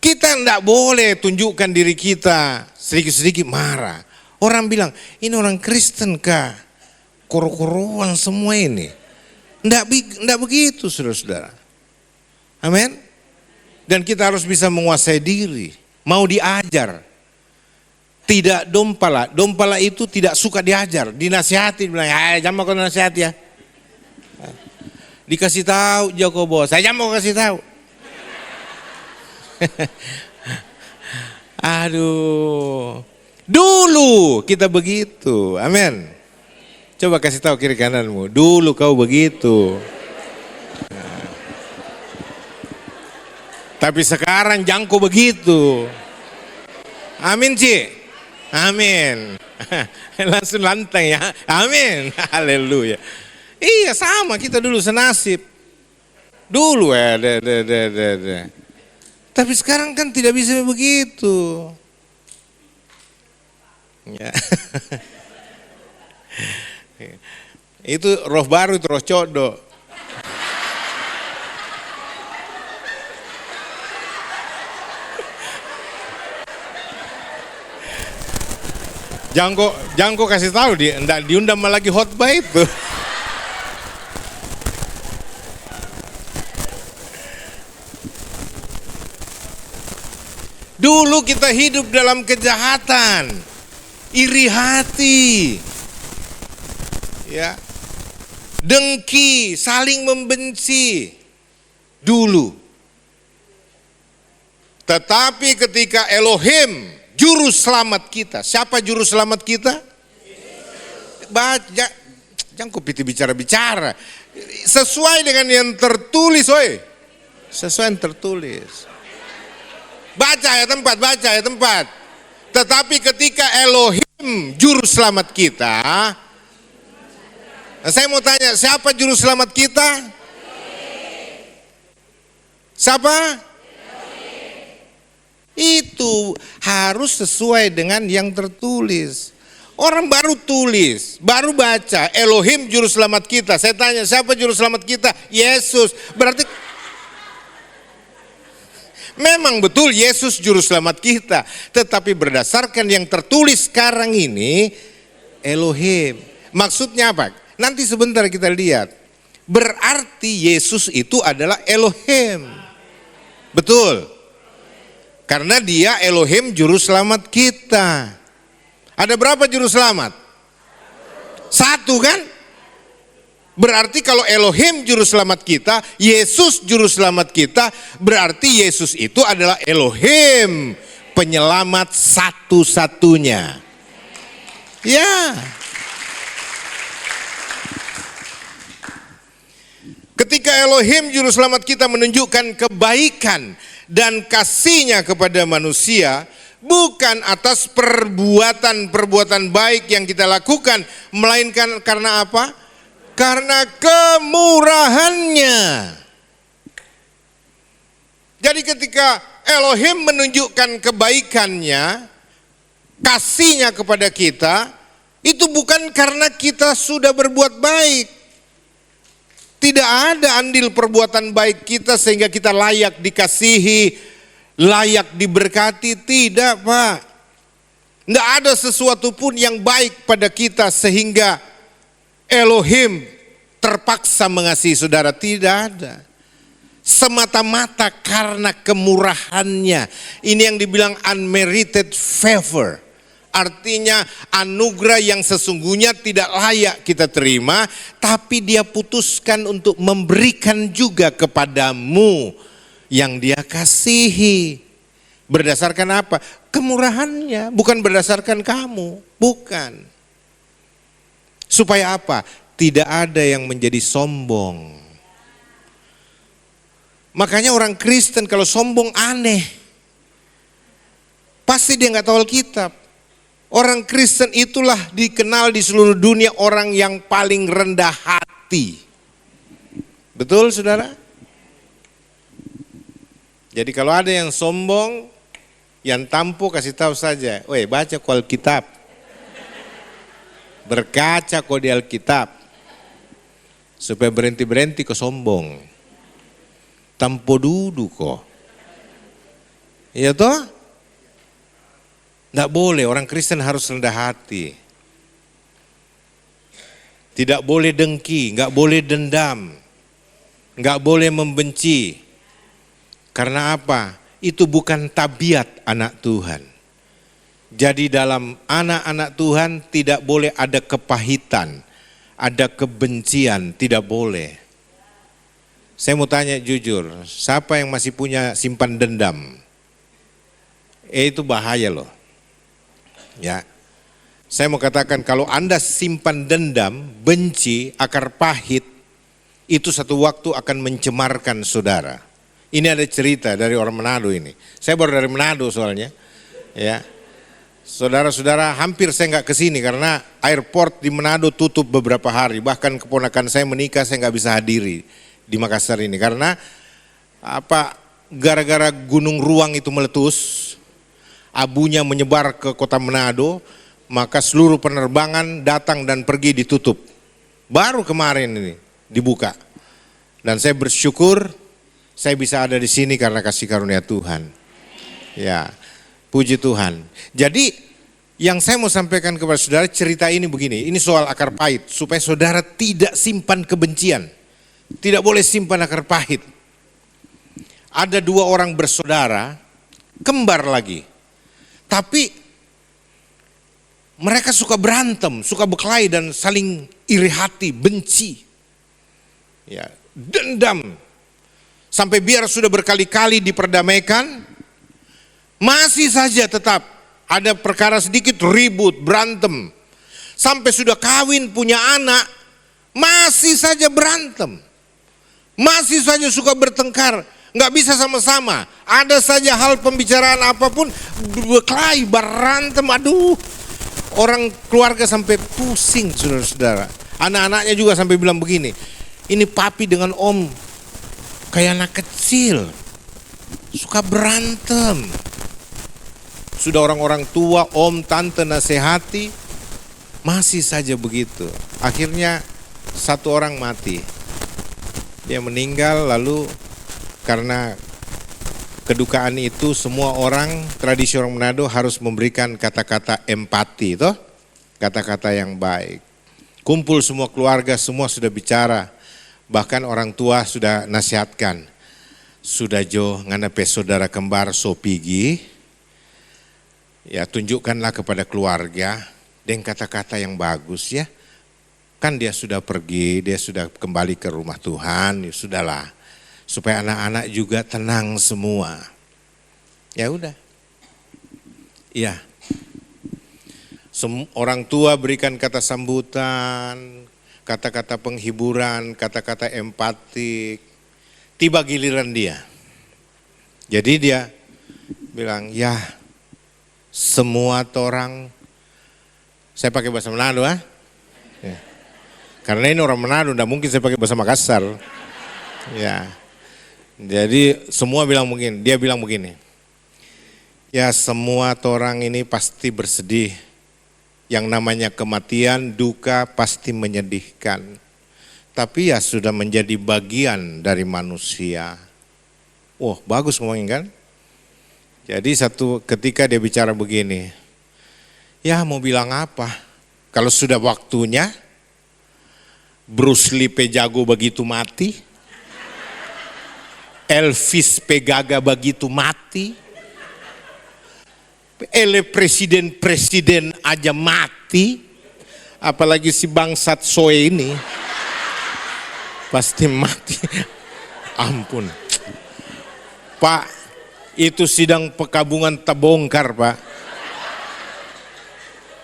Speaker 4: Kita tidak boleh tunjukkan diri kita sedikit-sedikit marah. Orang bilang, ini orang Kristen kah? Koro-koroan semua ini. Tidak begitu, saudara-saudara. Amin. Dan kita harus bisa menguasai diri. Mau diajar. Tidak dompala. Dompala itu tidak suka diajar. Dinasihati, bilang, jangan mau nasihat ya. Dikasih tahu Joko bos, saya mau kasih tahu. Aduh. Dulu kita begitu, amin. Coba kasih tahu kiri kananmu, dulu kau begitu. Tapi sekarang jangko begitu. Amin, Ci. Amin. Langsung lantang ya. Amin. Haleluya. Iya, sama kita dulu senasib. Dulu Tapi sekarang kan tidak bisa begitu. Ya. Itu roh baru, itu roh codo. Jangko kasih tahu dia, enggak diundang lagi khotbah itu. Dulu kita hidup dalam kejahatan, iri hati, ya, dengki, saling membenci. Dulu. Tetapi ketika Elohim, juru selamat kita, siapa juru selamat kita? Baca, jangan kau bicara-bicara. Sesuai dengan yang tertulis, oi. Sesuai yang tertulis. Baca ayat 4, baca ayat 4. Tetapi ketika Elohim juru selamat kita, nah saya mau tanya, siapa juru selamat kita? Siapa? Itu harus sesuai dengan yang tertulis. Orang baru tulis, baru baca, Elohim juru selamat kita. Saya tanya, siapa juru selamat kita? Yesus. Berarti memang betul Yesus juru selamat kita. Tetapi berdasarkan yang tertulis sekarang ini, Elohim. Maksudnya apa? Nanti sebentar kita lihat. Berarti Yesus itu adalah Elohim. Betul. Karena dia Elohim juru selamat kita. Ada berapa juru selamat? Satu kan? Berarti kalau Elohim juru selamat kita, Yesus juru selamat kita, berarti Yesus itu adalah Elohim, penyelamat satu-satunya. Ya. Ketika Elohim juru selamat kita menunjukkan kebaikan dan kasih-Nya kepada manusia, bukan atas perbuatan-perbuatan baik yang kita lakukan, melainkan karena apa? Karena kemurahan-Nya. Jadi ketika Elohim menunjukkan kebaikan-Nya, kasih-Nya kepada kita, itu bukan karena kita sudah berbuat baik. Tidak ada andil perbuatan baik kita sehingga kita layak dikasihi, layak diberkati. Tidak, Pak. Tidak ada sesuatu pun yang baik pada kita sehingga Elohim terpaksa mengasihi saudara. Tidak ada. Semata-mata karena kemurahan-Nya. Ini yang dibilang unmerited favor. Artinya anugerah yang sesungguhnya tidak layak kita terima, tapi Dia putuskan untuk memberikan juga kepadamu yang Dia kasihi. Berdasarkan apa? Kemurahan-Nya, bukan berdasarkan kamu, bukan. Supaya apa? Tidak ada yang menjadi sombong. Makanya orang Kristen kalau sombong aneh. Pasti dia nggak tahu Alkitab. Orang Kristen itulah dikenal di seluruh dunia orang yang paling rendah hati. Betul, saudara? Jadi kalau ada yang sombong, yang tampu kasih tahu saja, "Weh, baca kok Alkitab. Berkaca kok di Alkitab. Supaya berhenti-berhenti kok sombong. Tampo duduk kok." Iya toh? Tidak boleh, orang Kristen harus rendah hati. Tidak boleh dengki, nggak boleh dendam, nggak boleh membenci. Karena apa? Itu bukan tabiat anak Tuhan. Jadi dalam anak-anak Tuhan tidak boleh ada kepahitan, ada kebencian, tidak boleh. Saya mau tanya jujur, siapa yang masih punya simpan dendam? Itu bahaya loh. Ya, saya mau katakan kalau Anda simpan dendam, benci, akar pahit, itu satu waktu akan mencemarkan saudara. Ini ada cerita dari orang Manado ini. Saya baru dari Manado soalnya. Ya, saudara-saudara hampir saya nggak kesini karena airport di Manado tutup beberapa hari. Bahkan keponakan saya menikah, saya nggak bisa hadiri di Makassar ini karena apa? Gara-gara gunung ruang itu meletus. Abunya menyebar ke kota Manado, maka seluruh penerbangan datang dan pergi ditutup. Baru kemarin ini dibuka. Dan saya bersyukur saya bisa ada di sini karena kasih karunia Tuhan. Ya, puji Tuhan. Jadi yang saya mau sampaikan kepada saudara, cerita ini begini, ini soal akar pahit, supaya saudara tidak simpan kebencian. Tidak boleh simpan akar pahit. Ada dua orang bersaudara, kembar lagi. Tapi mereka suka berantem, suka berkelahi dan saling iri hati, benci. Ya, dendam. Sampai biar sudah berkali-kali diperdamaikan, masih saja tetap ada perkara sedikit ribut, berantem. Sampai sudah kawin, punya anak, masih saja berantem. Masih saja suka bertengkar, nggak bisa sama-sama. Ada saja hal pembicaraan apapun, berkelahi, berantem, aduh. Orang keluarga sampai pusing, saudara-saudara. Anak-anaknya juga sampai bilang begini, ini papi dengan om kayak anak kecil, suka berantem. Sudah orang-orang tua, om, tante nasihati, masih saja begitu. Akhirnya satu orang mati. Dia meninggal, lalu karena kedukaan itu semua orang, tradisi orang Manado harus memberikan kata-kata empati, toh? Kata-kata yang baik. Kumpul semua keluarga, semua sudah bicara. Bahkan orang tua sudah nasihatkan. Sudah jo nganape saudara kembar so pigi. Ya tunjukkanlah kepada keluarga dengan kata-kata yang bagus ya. Kan dia sudah pergi, dia sudah kembali ke rumah Tuhan, ya sudahlah. Supaya anak-anak juga tenang semua. Ya udah. Iya. Orang tua berikan kata sambutan, kata-kata penghiburan, kata-kata empatik. Tiba giliran dia. Jadi dia bilang, ya semua orang, saya pakai bahasa Manado ya. Karena ini orang Manado, tidak mungkin saya pakai bahasa Makassar. Ya. Jadi semua bilang mungkin, dia bilang begini, ya semua orang ini pasti bersedih, yang namanya kematian, duka pasti menyedihkan, tapi ya sudah menjadi bagian dari manusia. Wah bagus ngomongin kan? Jadi ketika dia bicara begini, ya mau bilang apa, kalau sudah waktunya, Bruce Lee pejago begitu mati, Elvis Pegaga begitu mati, presiden aja mati, apalagi si bangsat Soe ini pasti mati. Ampun Pak, itu sidang pekabungan terbongkar Pak.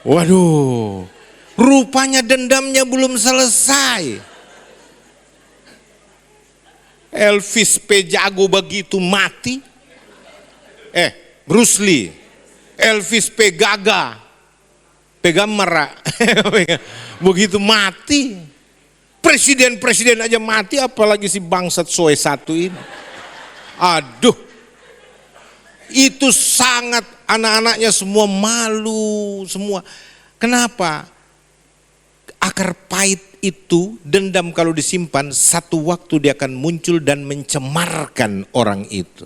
Speaker 4: Waduh, rupanya dendamnya belum selesai. Elvis Pejago begitu mati, Bruce Lee, Elvis Pegaga, Pegamera, begitu mati, presiden aja mati, apalagi si bangsat Soe satu ini. Aduh, itu sangat anak-anaknya semua malu semua. Kenapa? Akar pahit itu, dendam kalau disimpan, satu waktu dia akan muncul dan mencemarkan orang itu.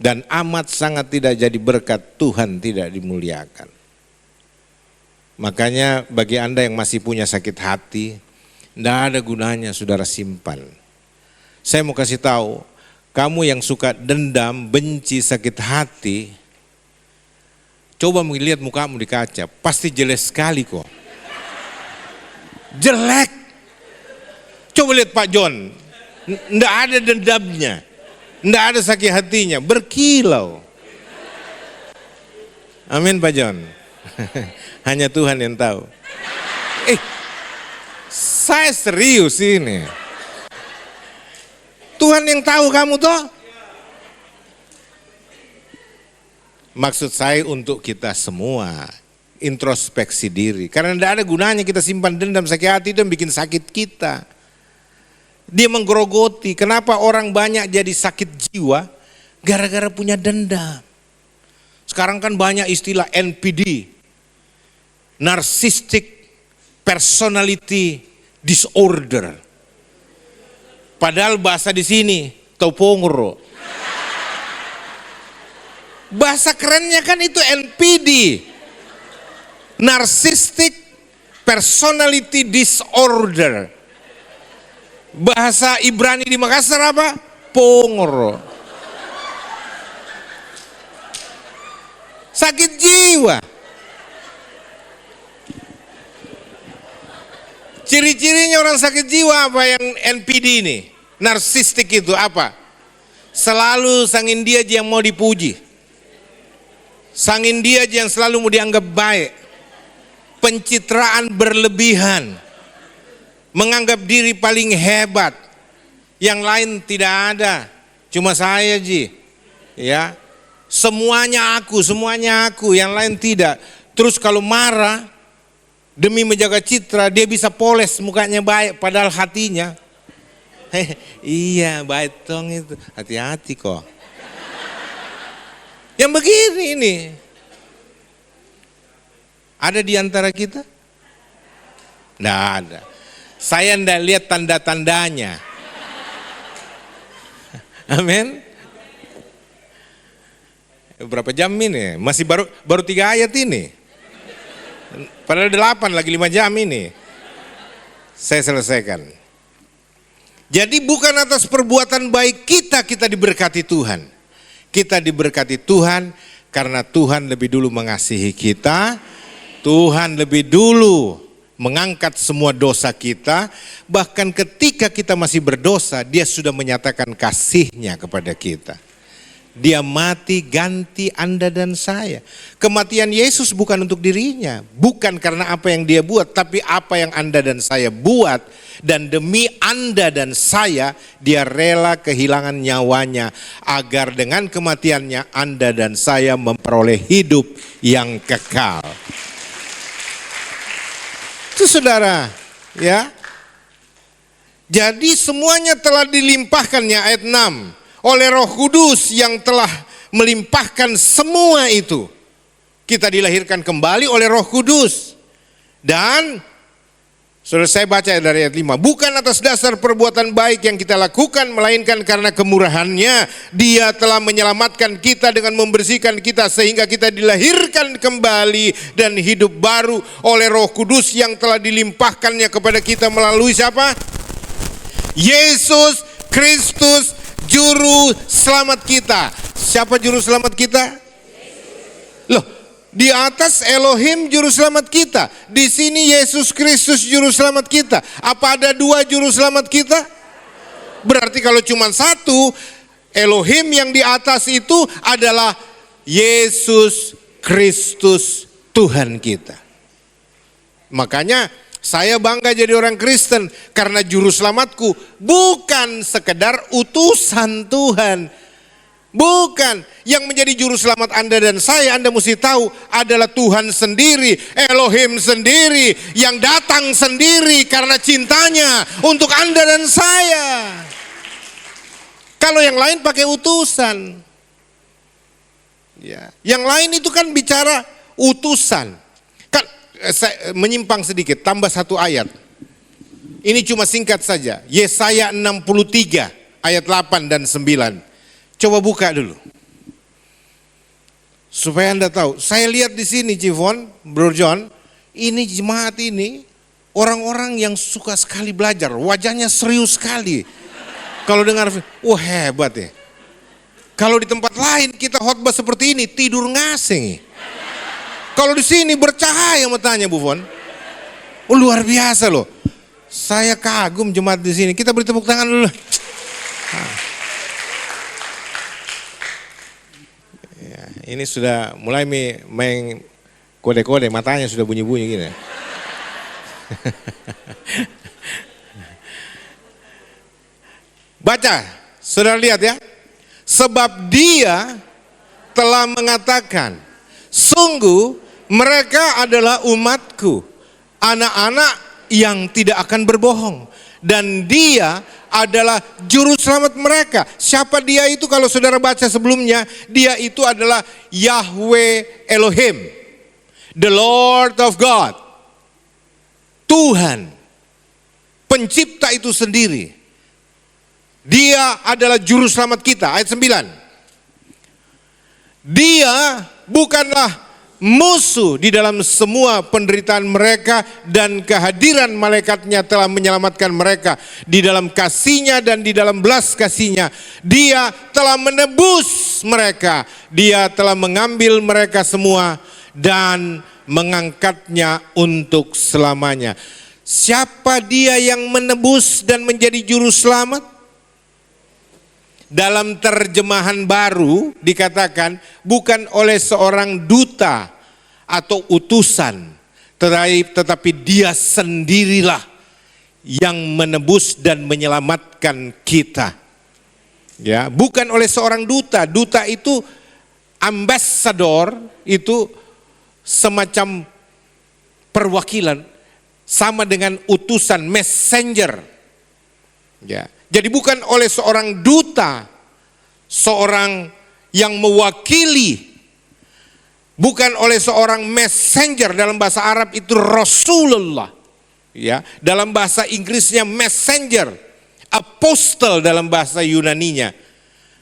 Speaker 4: Dan amat sangat tidak jadi berkat, Tuhan tidak dimuliakan. Makanya bagi Anda yang masih punya sakit hati, tidak ada gunanya saudara simpan. Saya mau kasih tahu, kamu yang suka dendam, benci, sakit hati, coba melihat mukamu di kaca, pasti jelek sekali kok. Jelek. Coba lihat Pak John, ndak ada dendamnya, ndak ada sakit hatinya, berkilau. Amin Pak John. Hanya Tuhan yang tahu. Saya serius ini. Tuhan yang tahu kamu toh. Maksud saya untuk kita semua introspeksi diri, karena tidak ada gunanya kita simpan dendam, sakit hati itu yang bikin sakit kita. Dia menggerogoti. Kenapa orang banyak jadi sakit jiwa? Gara-gara punya dendam. Sekarang kan banyak istilah NPD, Narcissistic Personality Disorder. Padahal bahasa di sini topongro. Bahasa kerennya kan itu NPD. Narcissistic Personality Disorder. Bahasa Ibrani di Makassar apa? Pongro. Sakit jiwa. Ciri-cirinya orang sakit jiwa apa yang NPD ini? Narsistik itu apa? Selalu sangin dia aja yang mau dipuji. Sangin dia aja yang selalu mau dianggap baik. Pencitraan berlebihan, menganggap diri paling hebat, yang lain tidak ada, cuma saya Ji. Ya, semuanya aku, yang lain tidak. Terus kalau marah demi menjaga citra, dia bisa poles mukanya baik, padahal hatinya, iya baik dong itu, hati-hati kok. Yang begini ini, ada di antara kita? Nggak ada. Saya nggak lihat tanda-tandanya. Amin. Berapa jam ini? Masih baru 3 ayat ini. Padahal 8 lagi 5 jam ini. Saya selesaikan. Jadi bukan atas perbuatan baik kita diberkati Tuhan. Kita diberkati Tuhan karena Tuhan lebih dulu mengasihi kita. Tuhan lebih dulu mengangkat semua dosa kita. Bahkan ketika kita masih berdosa, dia sudah menyatakan kasih-Nya kepada kita. Dia mati ganti Anda dan saya. Kematian Yesus bukan untuk dirinya, bukan karena apa yang dia buat, tapi apa yang Anda dan saya buat. Dan demi Anda dan saya, dia rela kehilangan nyawanya agar dengan kematiannya Anda dan saya memperoleh hidup yang kekal. Itu saudara, ya. Jadi semuanya telah dilimpahkannya, ayat 6. Oleh Roh Kudus yang telah melimpahkan semua itu. Kita dilahirkan kembali oleh Roh Kudus. Dan saudara, saya baca dari ayat 5. Bukan atas dasar perbuatan baik yang kita lakukan, melainkan karena kemurahan-Nya. Dia telah menyelamatkan kita dengan membersihkan kita sehingga kita dilahirkan kembali dan hidup baru oleh Roh Kudus yang telah dilimpahkannya kepada kita melalui siapa? Yesus Kristus, Juru Selamat kita. Siapa Juru Selamat kita? Loh, di atas Elohim Juru Selamat kita. Di sini Yesus Kristus Juru Selamat kita. Apa ada 2 Juru Selamat kita? Berarti kalau cuma 1, Elohim yang di atas itu adalah Yesus Kristus Tuhan kita. Makanya saya bangga jadi orang Kristen karena juru selamatku bukan sekedar utusan Tuhan. Bukan. Yang menjadi juru selamat Anda dan saya, Anda mesti tahu adalah Tuhan sendiri, Elohim sendiri yang datang sendiri karena cintanya untuk Anda dan saya. Kalau yang lain pakai utusan. Ya, yang lain itu kan bicara utusan. Saya menyimpang sedikit, tambah 1 ayat. Ini cuma singkat saja. Yesaya 63 ayat 8 dan 9. Coba buka dulu. Supaya Anda tahu. Saya lihat di sini Civon, Bro John, ini jemaat ini orang-orang yang suka sekali belajar, wajahnya serius sekali. Kalau dengar, wah hebat ya. Kalau di tempat lain kita khotbah seperti ini tidur ngasing. Kalau di sini bercahaya matanya, Bu Fon. Oh, luar biasa loh. Saya kagum jemaat di sini. Kita beri tepuk tangan dulu. Ya, ini sudah mulai main kode-kode, matanya sudah bunyi-bunyi gini. Baca, saudara lihat ya. Sebab Dia telah mengatakan, sungguh mereka adalah umatku, anak-anak yang tidak akan berbohong. Dan Dia adalah juru selamat mereka. Siapa Dia itu? Kalau saudara baca sebelumnya, Dia itu adalah Yahweh Elohim, the Lord of God, Tuhan, pencipta itu sendiri. Dia adalah juru selamat kita. Ayat 9. Dia bukanlah musuh di dalam semua penderitaan mereka, dan kehadiran malaikatnya telah menyelamatkan mereka. Di dalam kasih-Nya dan di dalam belas kasih-Nya Dia telah menebus mereka. Dia telah mengambil mereka semua dan mengangkatnya untuk selamanya. Siapa Dia yang menebus dan menjadi juru selamat? Dalam terjemahan baru dikatakan bukan oleh seorang duta atau utusan, tetapi Dia sendirilah yang menebus dan menyelamatkan kita. Ya, bukan oleh seorang duta. Duta itu ambassador, itu semacam perwakilan, sama dengan utusan, messenger. Ya, jadi bukan oleh seorang duta, seorang yang mewakili, bukan oleh seorang messenger. Dalam bahasa Arab itu Rasulullah. Ya, dalam bahasa Inggrisnya messenger, apostle dalam bahasa Yunaninya.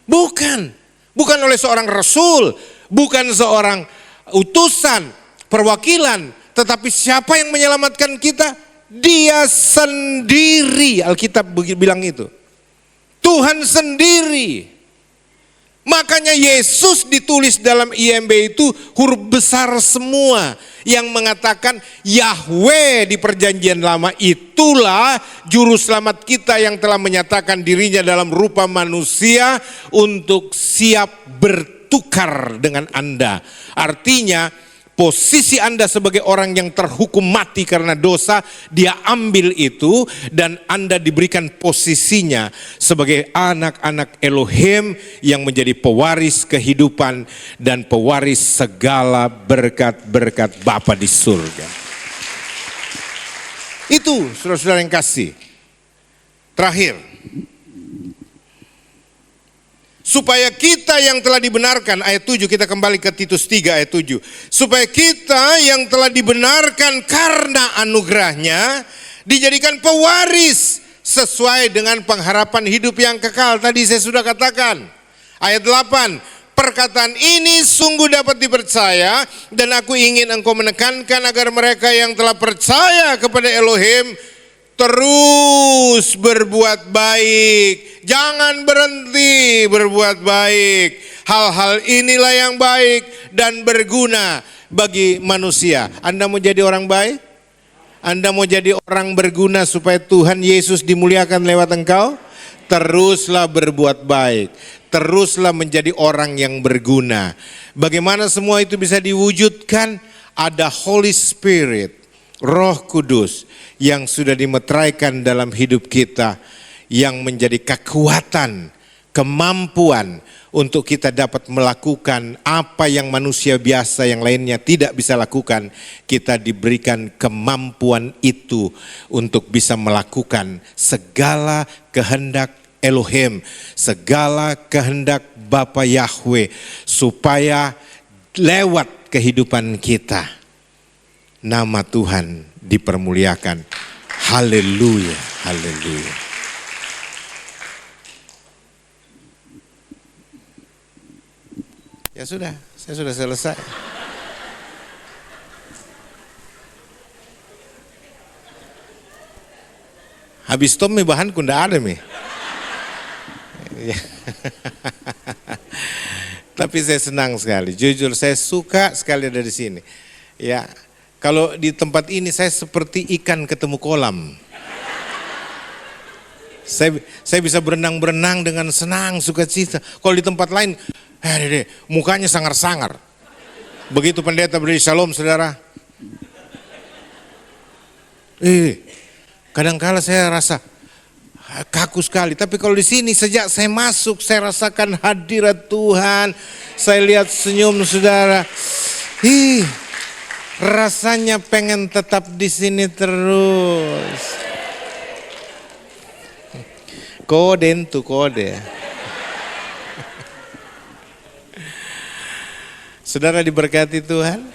Speaker 4: Bukan oleh seorang rasul, bukan seorang utusan, perwakilan, tetapi siapa yang menyelamatkan kita? Dia sendiri. Alkitab bilang itu. Tuhan sendiri. Makanya Yesus ditulis dalam IMB itu huruf besar semua, yang mengatakan Yahweh di perjanjian lama itulah juru selamat kita yang telah menyatakan dirinya dalam rupa manusia untuk siap bertukar dengan Anda. Artinya posisi Anda sebagai orang yang terhukum mati karena dosa, dia ambil itu dan Anda diberikan posisinya sebagai anak-anak Elohim yang menjadi pewaris kehidupan dan pewaris segala berkat-berkat Bapa di surga. Itu saudara-saudara yang kasih. Terakhir, supaya kita yang telah dibenarkan, ayat 7, kita kembali ke Titus 3 ayat 7. Supaya kita yang telah dibenarkan karena anugerahnya dijadikan pewaris sesuai dengan pengharapan hidup yang kekal. Tadi saya sudah katakan. Ayat 8, perkataan ini sungguh dapat dipercaya dan aku ingin engkau menekankan agar mereka yang telah percaya kepada Elohim terus berbuat baik. Jangan berhenti berbuat baik. Hal-hal inilah yang baik dan berguna bagi manusia. Anda mau jadi orang baik? Anda mau jadi orang berguna supaya Tuhan Yesus dimuliakan lewat engkau? Teruslah berbuat baik. Teruslah menjadi orang yang berguna. Bagaimana semua itu bisa diwujudkan? Ada Holy Spirit, Roh Kudus yang sudah dimeteraikan dalam hidup kita, yang menjadi kekuatan, kemampuan untuk kita dapat melakukan apa yang manusia biasa yang lainnya tidak bisa lakukan. Kita diberikan kemampuan itu untuk bisa melakukan segala kehendak Elohim, segala kehendak Bapa Yahweh, supaya lewat kehidupan kita nama Tuhan dipermuliakan. Haleluya, haleluya. Ya sudah, saya sudah selesai. Habis tom bahan ndak ada mi. Tapi saya senang sekali, jujur saya suka sekali ada di sini. Ya, kalau di tempat ini saya seperti ikan ketemu kolam. Saya bisa berenang-berenang dengan senang, sukacita. Kalau di tempat lain, mukanya sangar-sangar. Begitu pendeta beri shalom, saudara. Kadang-kala saya rasa kaku sekali. Tapi kalau di sini sejak saya masuk, saya rasakan hadirat Tuhan. Saya lihat senyum saudara. Rasanya pengen tetap di sini terus. Kode itu kode. Saudara diberkati Tuhan.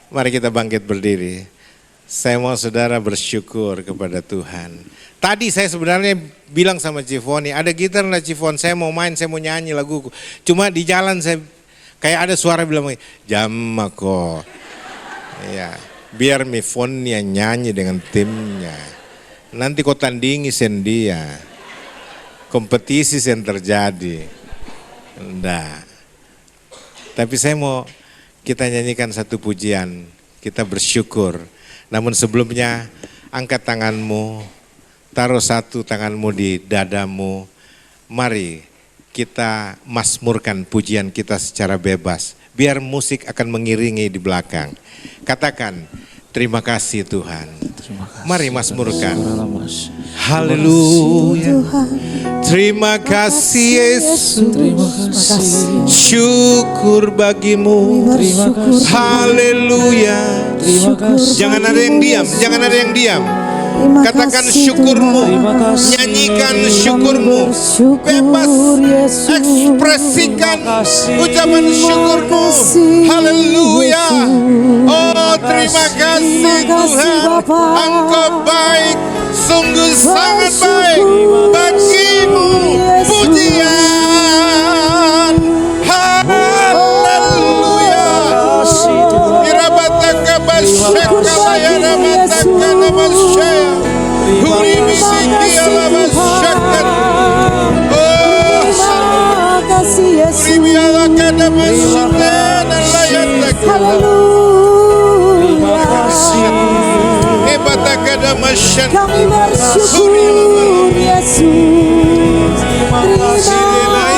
Speaker 4: Mari kita bangkit berdiri. Saya mau saudara bersyukur kepada Tuhan. Tadi saya sebenarnya bilang sama Cifoni, ada gitar lah Cifon, saya mau main, saya mau nyanyi laguku. Cuma di jalan saya kayak ada suara bilang, Jamako. Ya, biar mi fonnya nyanyi dengan timnya. Nanti kau tandingi sendia. Kompetisi yang terjadi. Enggak. Tapi saya mau kita nyanyikan satu pujian. Kita bersyukur. Namun sebelumnya angkat tanganmu. Taruh satu tanganmu di dadamu. Mari kita mazmurkan pujian kita secara bebas. Biar musik akan mengiringi di belakang. Katakan, Terima kasih Tuhan. Mari mazmurkan. Haleluya. Terima kasih Yesus. Syukur bagimu. Haleluya. Jangan ada yang diam, jangan ada yang diam. Katakan syukurmu, nyanyikan syukurmu, bebas ekspresikan ucapan syukurmu. Haleluya. Oh, terima kasih Tuhan, Engkau baik, sungguh sangat baik. Bagimu pujian. Haleluya. Irabataka basyaka layana mataka namasyaya. Huribisiki alabasyaka. Oh, huribialaka namasyana layataka.
Speaker 3: Haleluya.
Speaker 4: Hebataka namasyana.
Speaker 3: Kami bersyukur Yesus. Terima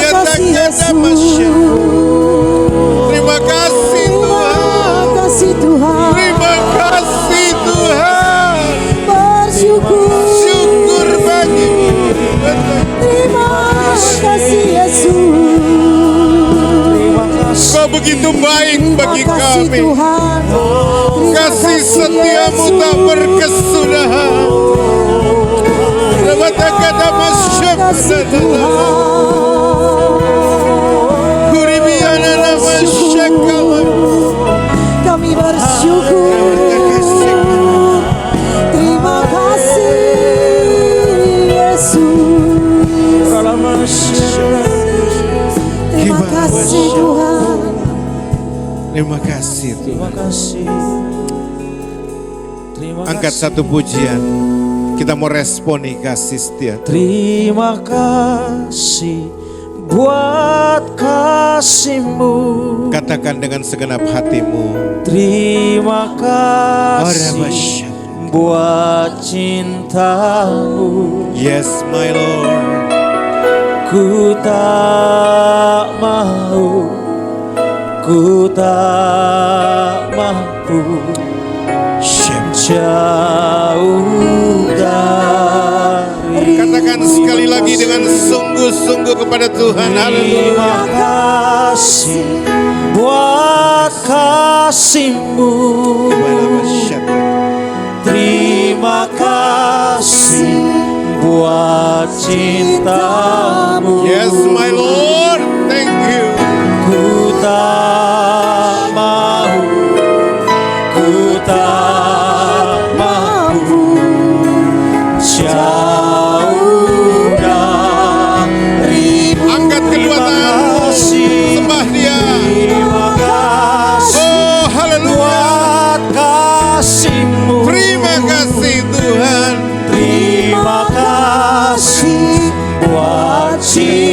Speaker 3: kasih Yesus.
Speaker 4: Terima kasih Tuhan.
Speaker 3: Terima kasih Tuhan.
Speaker 4: Terima kasih Tuhan.
Speaker 3: Bersyukur.
Speaker 4: Syukur bagimu.
Speaker 3: Terima kasih Yesus.
Speaker 4: Kau begitu baik bagi
Speaker 3: Terima kasih
Speaker 4: kami.
Speaker 3: Tuhan. Terima
Speaker 4: Kasih setiamu
Speaker 3: Yesus.
Speaker 4: tak berkesudahan. Rabatakada masyarakat.
Speaker 3: Kasih Tuhan.
Speaker 4: Kuribiana namasyakalah.
Speaker 3: Kami bersyukur. Terima kasih Yesus. Terima kasih Tuhan.
Speaker 4: Terima kasih Tuhan.
Speaker 2: Terima kasih.
Speaker 4: Angkat satu pujian. Kita mau responi kasih setia Tuhan.
Speaker 2: Terima kasih buat kasih-Mu.
Speaker 4: Katakan dengan segenap hatimu.
Speaker 2: Terima kasih buat cinta-Mu.
Speaker 4: Yes my Lord.
Speaker 2: Ku tak mampu jauh dari.
Speaker 4: Katakan sekali lagi dengan sungguh-sungguh kepada Tuhan. Haleluya.
Speaker 2: Terima kasih buat kasih-Mu. Terima kasih buat cinta-Mu.
Speaker 4: Yes my Lord. Thank you.
Speaker 2: Ku tak mampu jauh dari.
Speaker 4: Angkat kedua tangan. Sembah Dia.
Speaker 2: Terima kasih
Speaker 4: Oh haleluya.
Speaker 2: buat kasih-Mu.
Speaker 4: Terima kasih Tuhan.
Speaker 2: Terima kasih buat cinta.